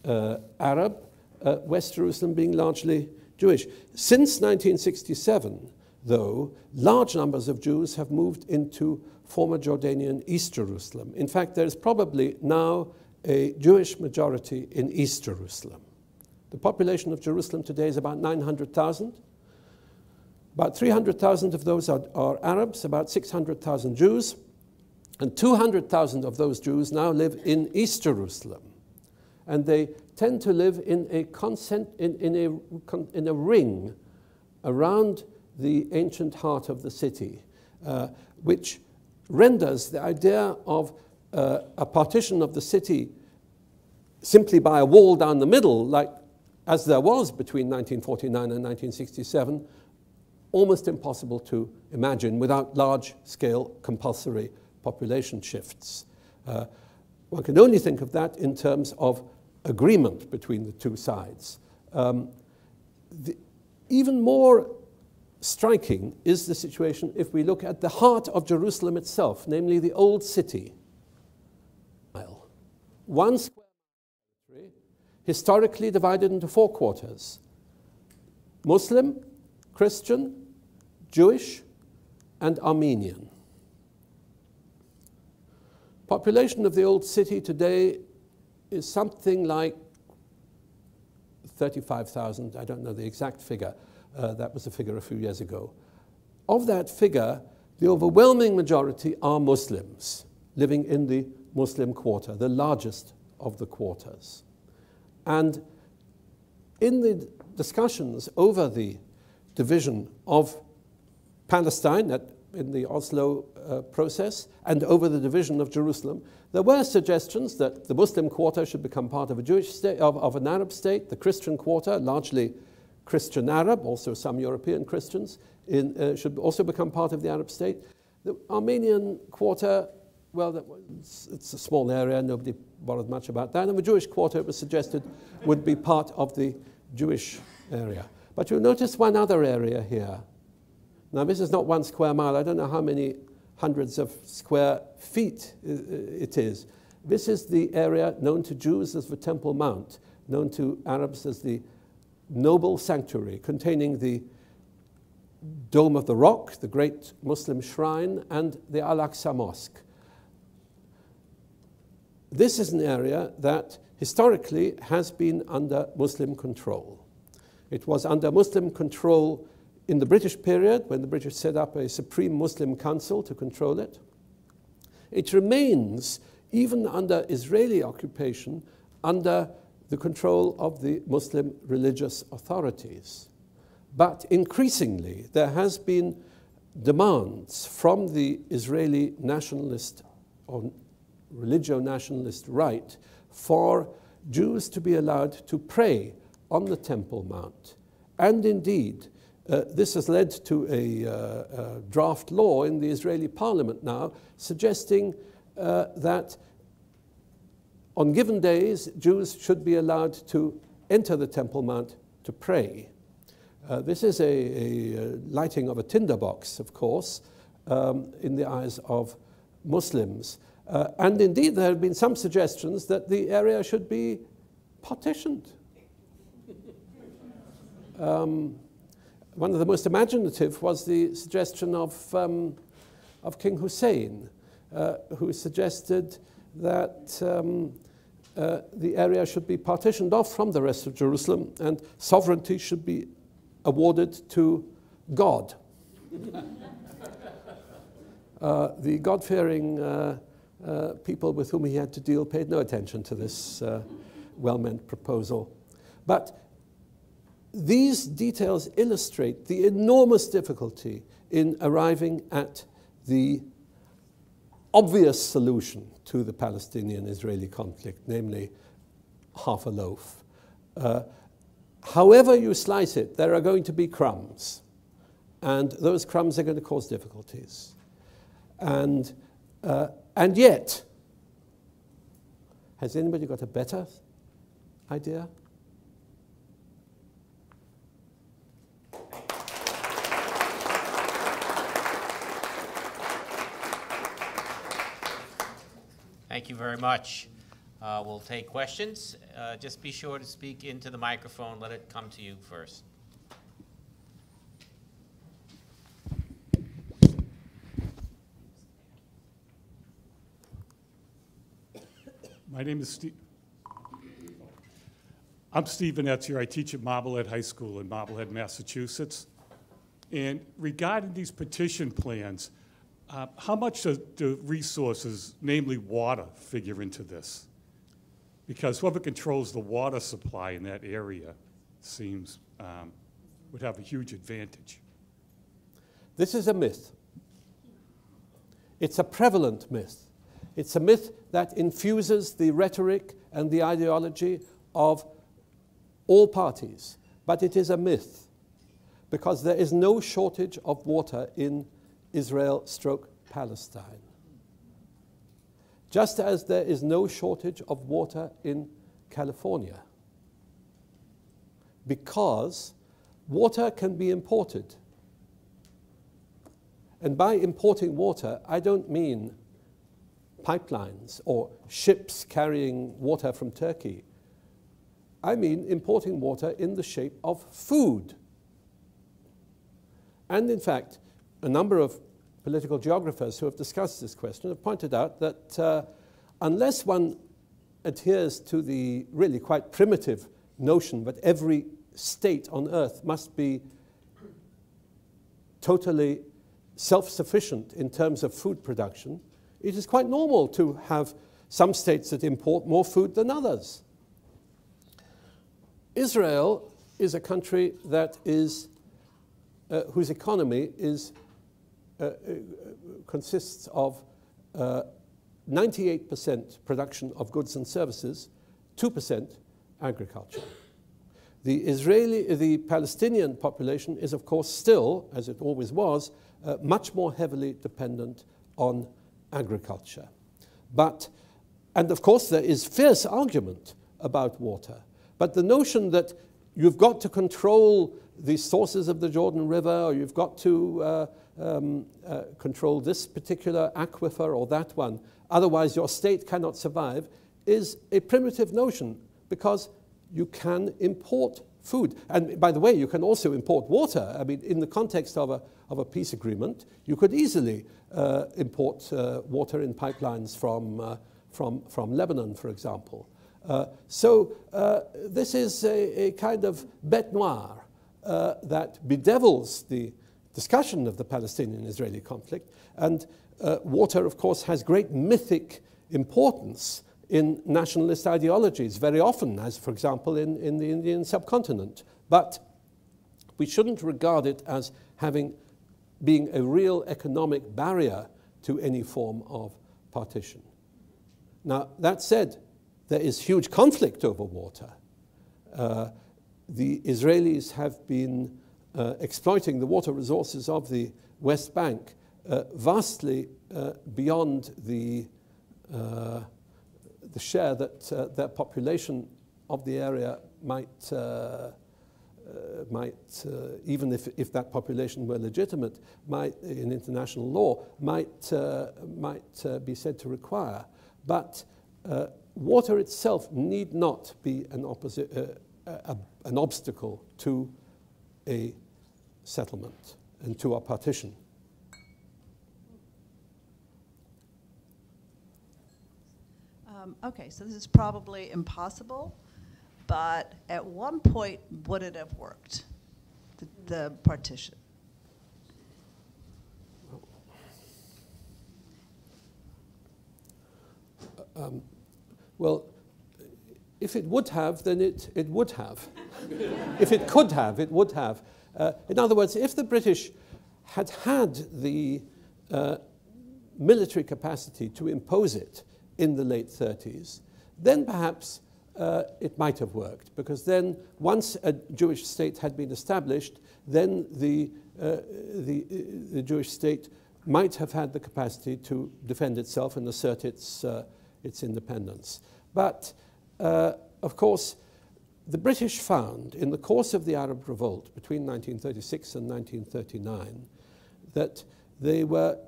Arab, West Jerusalem being largely Jewish. Since 1967, though, large numbers of Jews have moved into former Jordanian East Jerusalem. In fact, there is probably now a Jewish majority in East Jerusalem. The population of Jerusalem today is about 900,000. About 300,000 of those are Arabs, about 600,000 Jews, and 200,000 of those Jews now live in East Jerusalem. And they tend to live in a ring around the ancient heart of the city, which renders the idea of a partition of the city simply by a wall down the middle, like as there was between 1949 and 1967, almost impossible to imagine without large-scale compulsory population shifts. One can only think of that in terms of agreement between the two sides. Even more striking is the situation if we look at the heart of Jerusalem itself, namely the old city. 1 square mile, historically divided into 4 quarters: Muslim, Christian, Jewish, and Armenian. Population of the old city today is something like 35,000. I don't know the exact figure. That was a figure a few years ago. Of that figure, the overwhelming majority are Muslims living in the Muslim quarter, the largest of the quarters. And in the discussions over the division of Palestine in the Oslo process and over the division of Jerusalem, there were suggestions that the Muslim quarter should become part of a Jewish state, of an Arab state, the Christian quarter, largely Christian Arab, also some European Christians, should also become part of the Arab state. The Armenian quarter, well, it's a small area, nobody bothered much about that. And the Jewish quarter, it was suggested, would be part of the Jewish area. But you'll notice one other area here. Now, this is not 1 square mile. I don't know how many hundreds of square feet it is. This is the area known to Jews as the Temple Mount, known to Arabs as the Noble Sanctuary, containing the Dome of the Rock, the great Muslim shrine, and the Al-Aqsa Mosque. This is an area that historically has been under Muslim control. It was under Muslim control in the British period, when the British set up a Supreme Muslim Council to control it. It remains, even under Israeli occupation, under the control of the Muslim religious authorities. But increasingly, there has been demands from the Israeli nationalist or religio-nationalist right for Jews to be allowed to pray on the Temple Mount. And indeed, this has led to a draft law in the Israeli parliament now suggesting that on given days, Jews should be allowed to enter the Temple Mount to pray. This is a lighting of a tinderbox, of course, in the eyes of Muslims. And indeed, there have been some suggestions that the area should be partitioned. One of the most imaginative was the suggestion of King Hussein, who suggested that the area should be partitioned off from the rest of Jerusalem and sovereignty should be awarded to God. The God-fearing people with whom he had to deal paid no attention to this well-meant proposal. But these details illustrate the enormous difficulty in arriving at the obvious solution to the Palestinian-Israeli conflict, namely half a loaf. However you slice it, there are going to be crumbs, and those crumbs are going to cause difficulties. And yet, has anybody got a better idea? Thank you very much. We'll take questions. Just be sure to speak into the microphone. Let it come to you first. My name is Steve. I'm Stephen Etzier. I teach at Marblehead High School in Marblehead, Massachusetts. And regarding these partition plans, how much do resources, namely water, figure into this? Because whoever controls the water supply in that area seems would have a huge advantage. This is a myth. It's a prevalent myth. It's a myth that infuses the rhetoric and the ideology of all parties. But it is a myth, because there is no shortage of water in Israel/Palestine. Just as there is no shortage of water in California. Because water can be imported. And by importing water, I don't mean pipelines or ships carrying water from Turkey. I mean importing water in the shape of food. And in fact, a number of political geographers who have discussed this question have pointed out that unless one adheres to the really quite primitive notion that every state on earth must be totally self-sufficient in terms of food production, it is quite normal to have some states that import more food than others. Israel is a country that is, whose economy is, consists of 98% production of goods and services, 2% agriculture. The Palestinian population is, of course, still, as it always was, much more heavily dependent on agriculture. And of course, there is fierce argument about water. But the notion that you've got to control the sources of the Jordan River, or you've got to control this particular aquifer or that one, otherwise your state cannot survive, is a primitive notion, because you can import food. And by the way, you can also import water. I mean, in the context of a peace agreement, you could easily import water in pipelines from Lebanon, for example. So this is a kind of bête noire that bedevils the discussion of the Palestinian-Israeli conflict. And water, of course, has great mythic importance in nationalist ideologies, very often, as, for example, in the Indian subcontinent. But we shouldn't regard it as being a real economic barrier to any form of partition. Now, that said, there is huge conflict over water. The Israelis have been exploiting the water resources of the West Bank vastly beyond the share that their population of the area might even if that population were legitimate, in international law, might be said to require. But water itself need not be an obstacle to a settlement and to a partition. Okay, so this is probably impossible, but at one point, would it have worked, the partition? Well, if it would have, then it would have. If it could have, it would have. In other words, if the British had the military capacity to impose it in the late 30s, then perhaps it might have worked, because then once a Jewish state had been established, then the Jewish state might have had the capacity to defend itself and assert its independence. But, of course, the British found in the course of the Arab Revolt between 1936 and 1939 that they were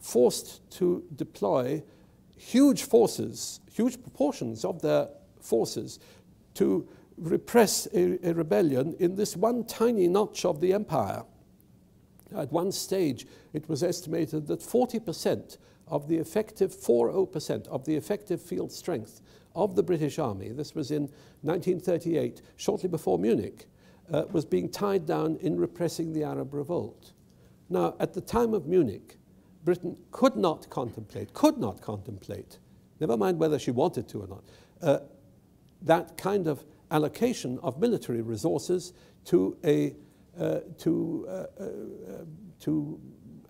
forced to deploy huge forces, huge proportions of their forces, to repress a rebellion in this one tiny notch of the empire. At one stage, it was estimated that 40% of the effective, 40% of the effective field strength of the British Army, this was in 1938, shortly before Munich, was being tied down in repressing the Arab revolt. Now, at the time of Munich, Britain could not contemplate, never mind whether she wanted to or not, that kind of allocation of military resources to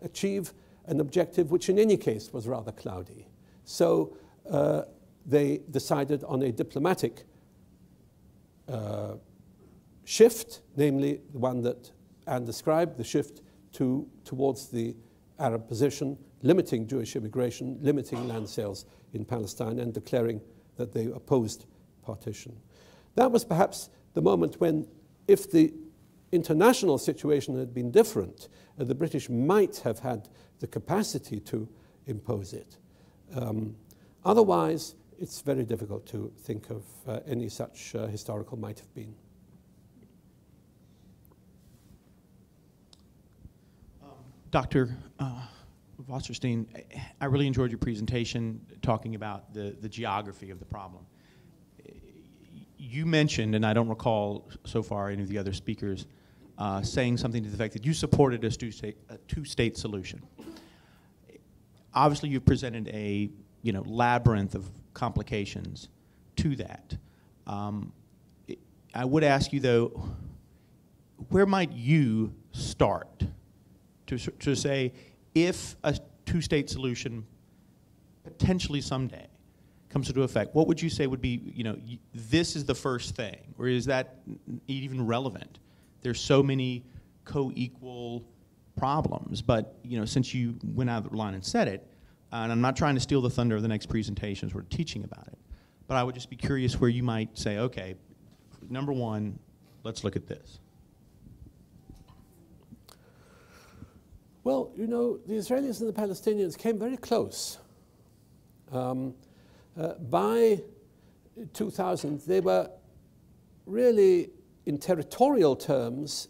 achieve an objective which in any case was rather cloudy. So they decided on a diplomatic shift, namely the one that Anne described, the shift towards the Arab position, limiting Jewish immigration, limiting land sales in Palestine, and declaring that they opposed partition. That was perhaps the moment when, if the international situation had been different, the British might have had the capacity to impose it. Otherwise, it's very difficult to think of any such historical might have been. Dr. Wasserstein, I really enjoyed your presentation talking about the geography of the problem. You mentioned, and I don't recall so far any of the other speakers, saying something to the effect that you supported a two-state solution. Obviously, you've presented a labyrinth of complications to that. I would ask you, though, where might you start to say, if a two-state solution potentially someday comes into effect, what would you say would be, this is the first thing, or is that even relevant? There's so many co-equal problems, but since you went out of the line and said it, and I'm not trying to steal the thunder of the next presentations, we're teaching about it, but I would just be curious where you might say, okay, number one, let's look at this. Well, the Israelis and the Palestinians came very close. By 2000, they were really, in territorial terms,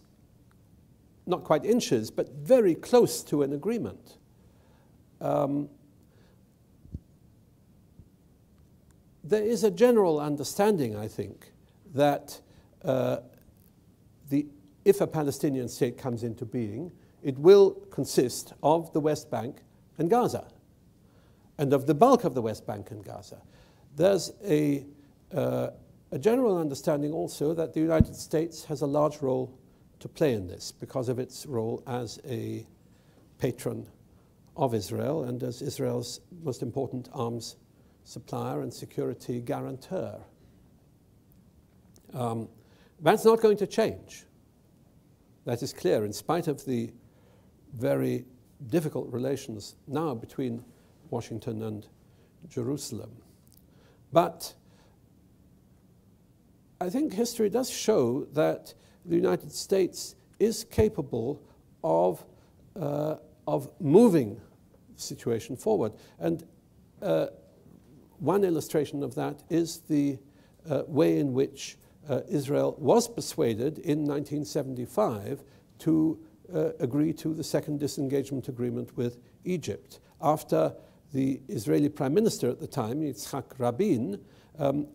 not quite inches, but very close to an agreement. There is a general understanding, I think, that if a Palestinian state comes into being, it will consist of the West Bank and Gaza, and of the bulk of the West Bank and Gaza. There's a general understanding also that the United States has a large role to play in this because of its role as a patron of Israel and as Israel's most important arms supplier and security guarantor. That's not going to change. That is clear, in spite of the very difficult relations now between Washington and Jerusalem. But I think history does show that the United States is capable of moving the situation forward. And one illustration of that is the way in which Israel was persuaded in 1975 to agree to the second disengagement agreement with Egypt, after the Israeli Prime Minister at the time, Yitzhak Rabin,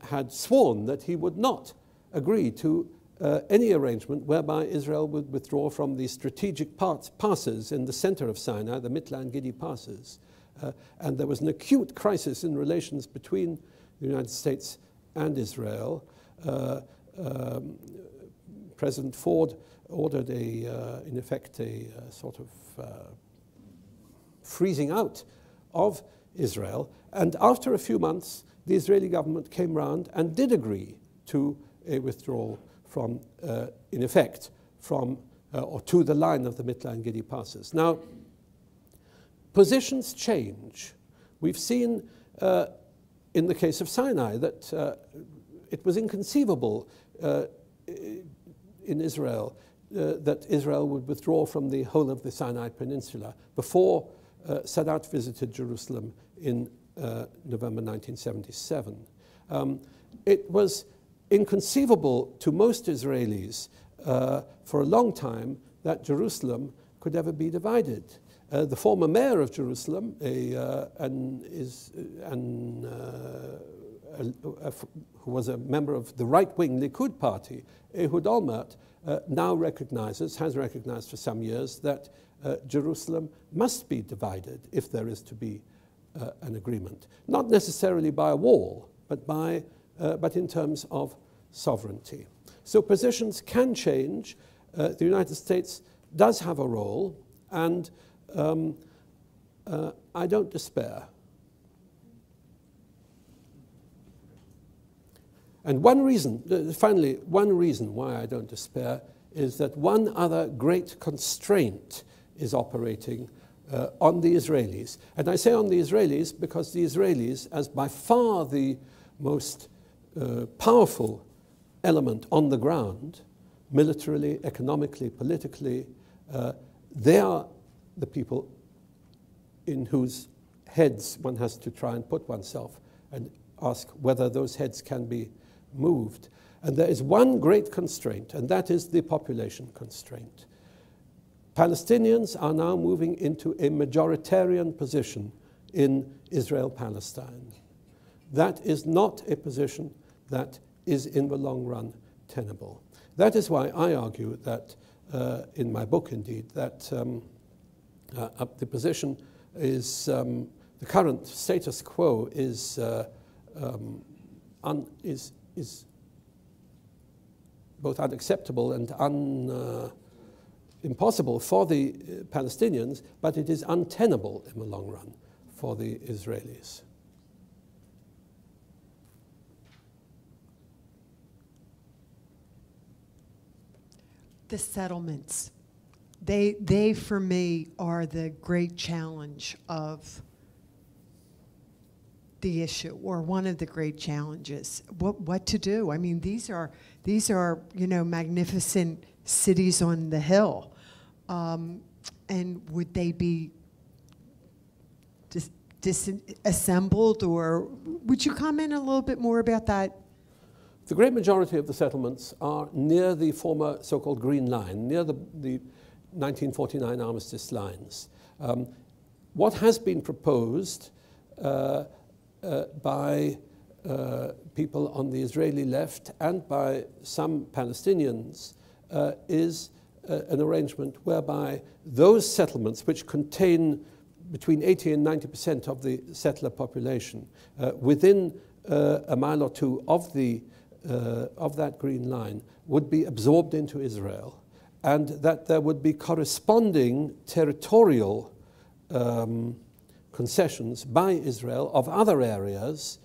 had sworn that he would not agree to any arrangement whereby Israel would withdraw from the strategic passes in the center of Sinai, the Mitla and Gidi passes. And there was an acute crisis in relations between the United States and Israel. President Ford ordered in effect, a sort of freezing out of Israel. And after a few months, the Israeli government came round and did agree to a withdrawal from, in effect, from or to the line of the Mitla and Gidi passes. Now, positions change. We've seen in the case of Sinai that it was inconceivable in Israel that Israel would withdraw from the whole of the Sinai Peninsula before Sadat visited Jerusalem in November 1977. It was inconceivable to most Israelis for a long time that Jerusalem could ever be divided. The former mayor of Jerusalem, who was a member of the right-wing Likud party, Ehud Olmert, now has recognized for some years that Jerusalem must be divided if there is to be an agreement. Not necessarily by a wall, but in terms of sovereignty. So positions can change. The United States does have a role, and I don't despair. And one reason, finally, one reason why I don't despair is that one other great constraint is operating on the Israelis. And I say on the Israelis because the Israelis, as by far the most powerful element on the ground, militarily, economically, politically, they are the people in whose heads one has to try and put oneself and ask whether those heads can be moved. And there is one great constraint, and that is the population constraint. Palestinians are now moving into a majoritarian position in Israel-Palestine. That is not a position that is in the long run tenable. That is why I argue that, in my book indeed, that the position is, the current status quo is both unacceptable and impossible for the Palestinians, but it is untenable in the long run for the Israelis. The settlements, they for me are the great challenge of the issue, or one of the great challenges. What to do? I mean, these are magnificent cities on the hill, and would they be disassembled, or would you comment a little bit more about that? The great majority of the settlements are near the former so-called Green Line, near the 1949 armistice lines. What has been proposed by people on the Israeli left and by some Palestinians is an arrangement whereby those settlements, which contain between 80 and 90% of the settler population, within a mile or two of that Green Line, would be absorbed into Israel, and that there would be corresponding territorial concessions by Israel of other areas,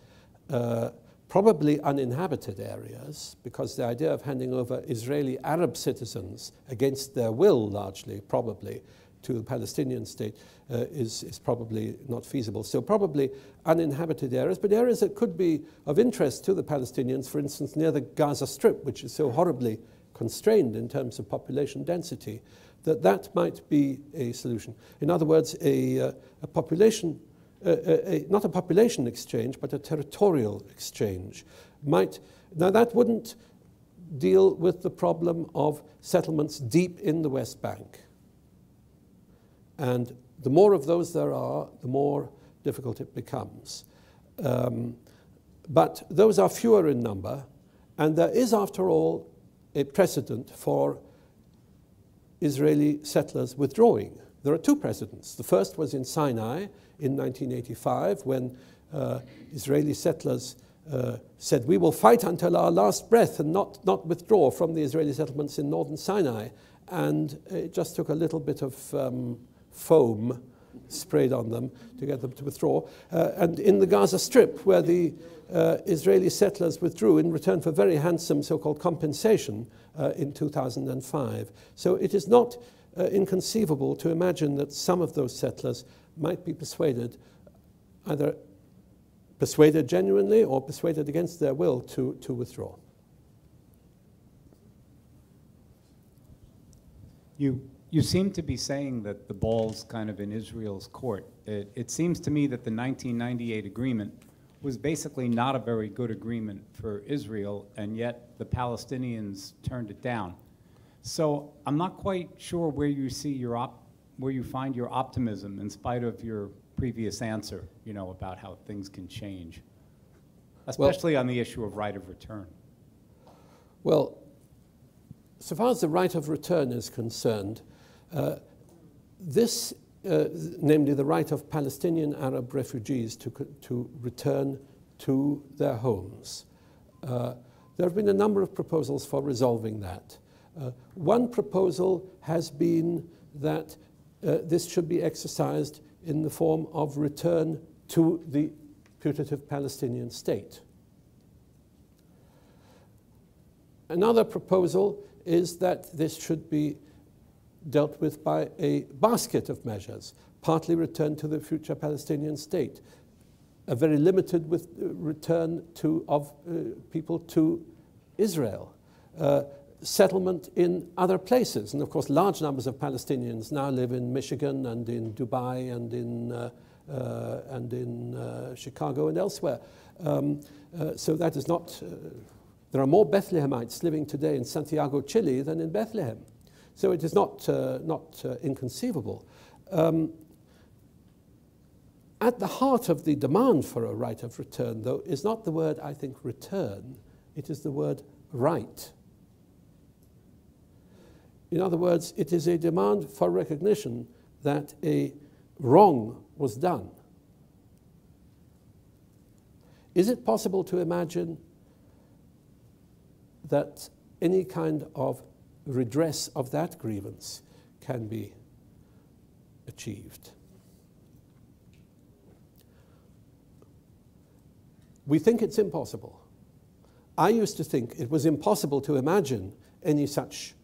probably uninhabited areas, because the idea of handing over Israeli Arab citizens against their will, largely, probably, to the Palestinian state is probably not feasible. So probably uninhabited areas, but areas that could be of interest to the Palestinians, for instance, near the Gaza Strip, which is so horribly constrained in terms of population density, that might be a solution. In other words, a population, not a population exchange, but a territorial exchange might. Now that wouldn't deal with the problem of settlements deep in the West Bank. And the more of those there are, the more difficult it becomes. But those are fewer in number, and there is, after all, a precedent for Israeli settlers withdrawing. There are two precedents. The first was in Sinai in 1985, when Israeli settlers said, we will fight until our last breath and not withdraw from the Israeli settlements in northern Sinai. And it just took a little bit of foam sprayed on them to get them to withdraw. And in the Gaza Strip, where the Israeli settlers withdrew in return for very handsome so-called compensation in 2005. So it is not inconceivable to imagine that some of those settlers might be persuaded, either persuaded genuinely or persuaded against their will to withdraw. You seem to be saying that the ball's kind of in Israel's court. It seems to me that the 1998 agreement was basically not a very good agreement for Israel, and yet the Palestinians turned it down. So I'm not quite sure where you see your where you find your optimism in spite of your previous answer, about how things can change, especially on the issue of right of return. Well, so far as the right of return is concerned, namely the right of Palestinian Arab refugees to return to their homes. There have been a number of proposals for resolving that. One proposal has been that this should be exercised in the form of return to the putative Palestinian state. Another proposal is that this should be dealt with by a basket of measures, partly return to the future Palestinian state, a very limited return of people to Israel, settlement in other places. And of course, large numbers of Palestinians now live in Michigan and in Dubai and in Chicago and elsewhere. So that is not, there are more Bethlehemites living today in Santiago, Chile than in Bethlehem. So it is not inconceivable. At the heart of the demand for a right of return, though, is not the word, I think, return. It is the word right. In other words, it is a demand for recognition that a wrong was done. Is it possible to imagine that any kind of redress of that grievance can be achieved? We think it's impossible. I used to think it was impossible to imagine any such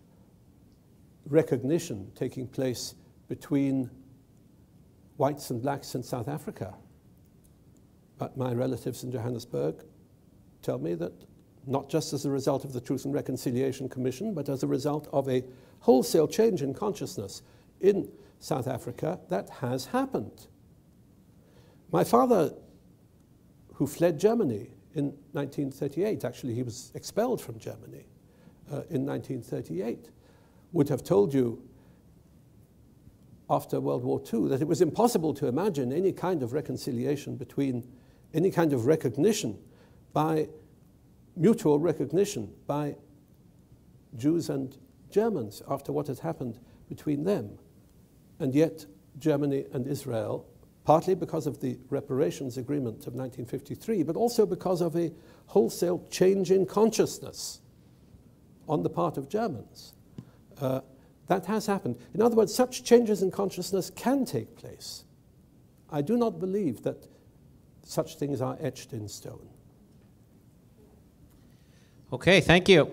recognition taking place between whites and blacks in South Africa. But my relatives in Johannesburg tell me that not just as a result of the Truth and Reconciliation Commission, but as a result of a wholesale change in consciousness in South Africa, that has happened. My father, who fled Germany in 1938, actually he was expelled from Germany in 1938, would have told you after World War II that it was impossible to imagine any kind of reconciliation between, any kind of recognition by mutual recognition by Jews and Germans after what had happened between them. And yet Germany and Israel, partly because of the reparations agreement of 1953, but also because of a wholesale change in consciousness on the part of Germans, that has happened. In other words, such changes in consciousness can take place. I do not believe that such things are etched in stone. Okay, thank you.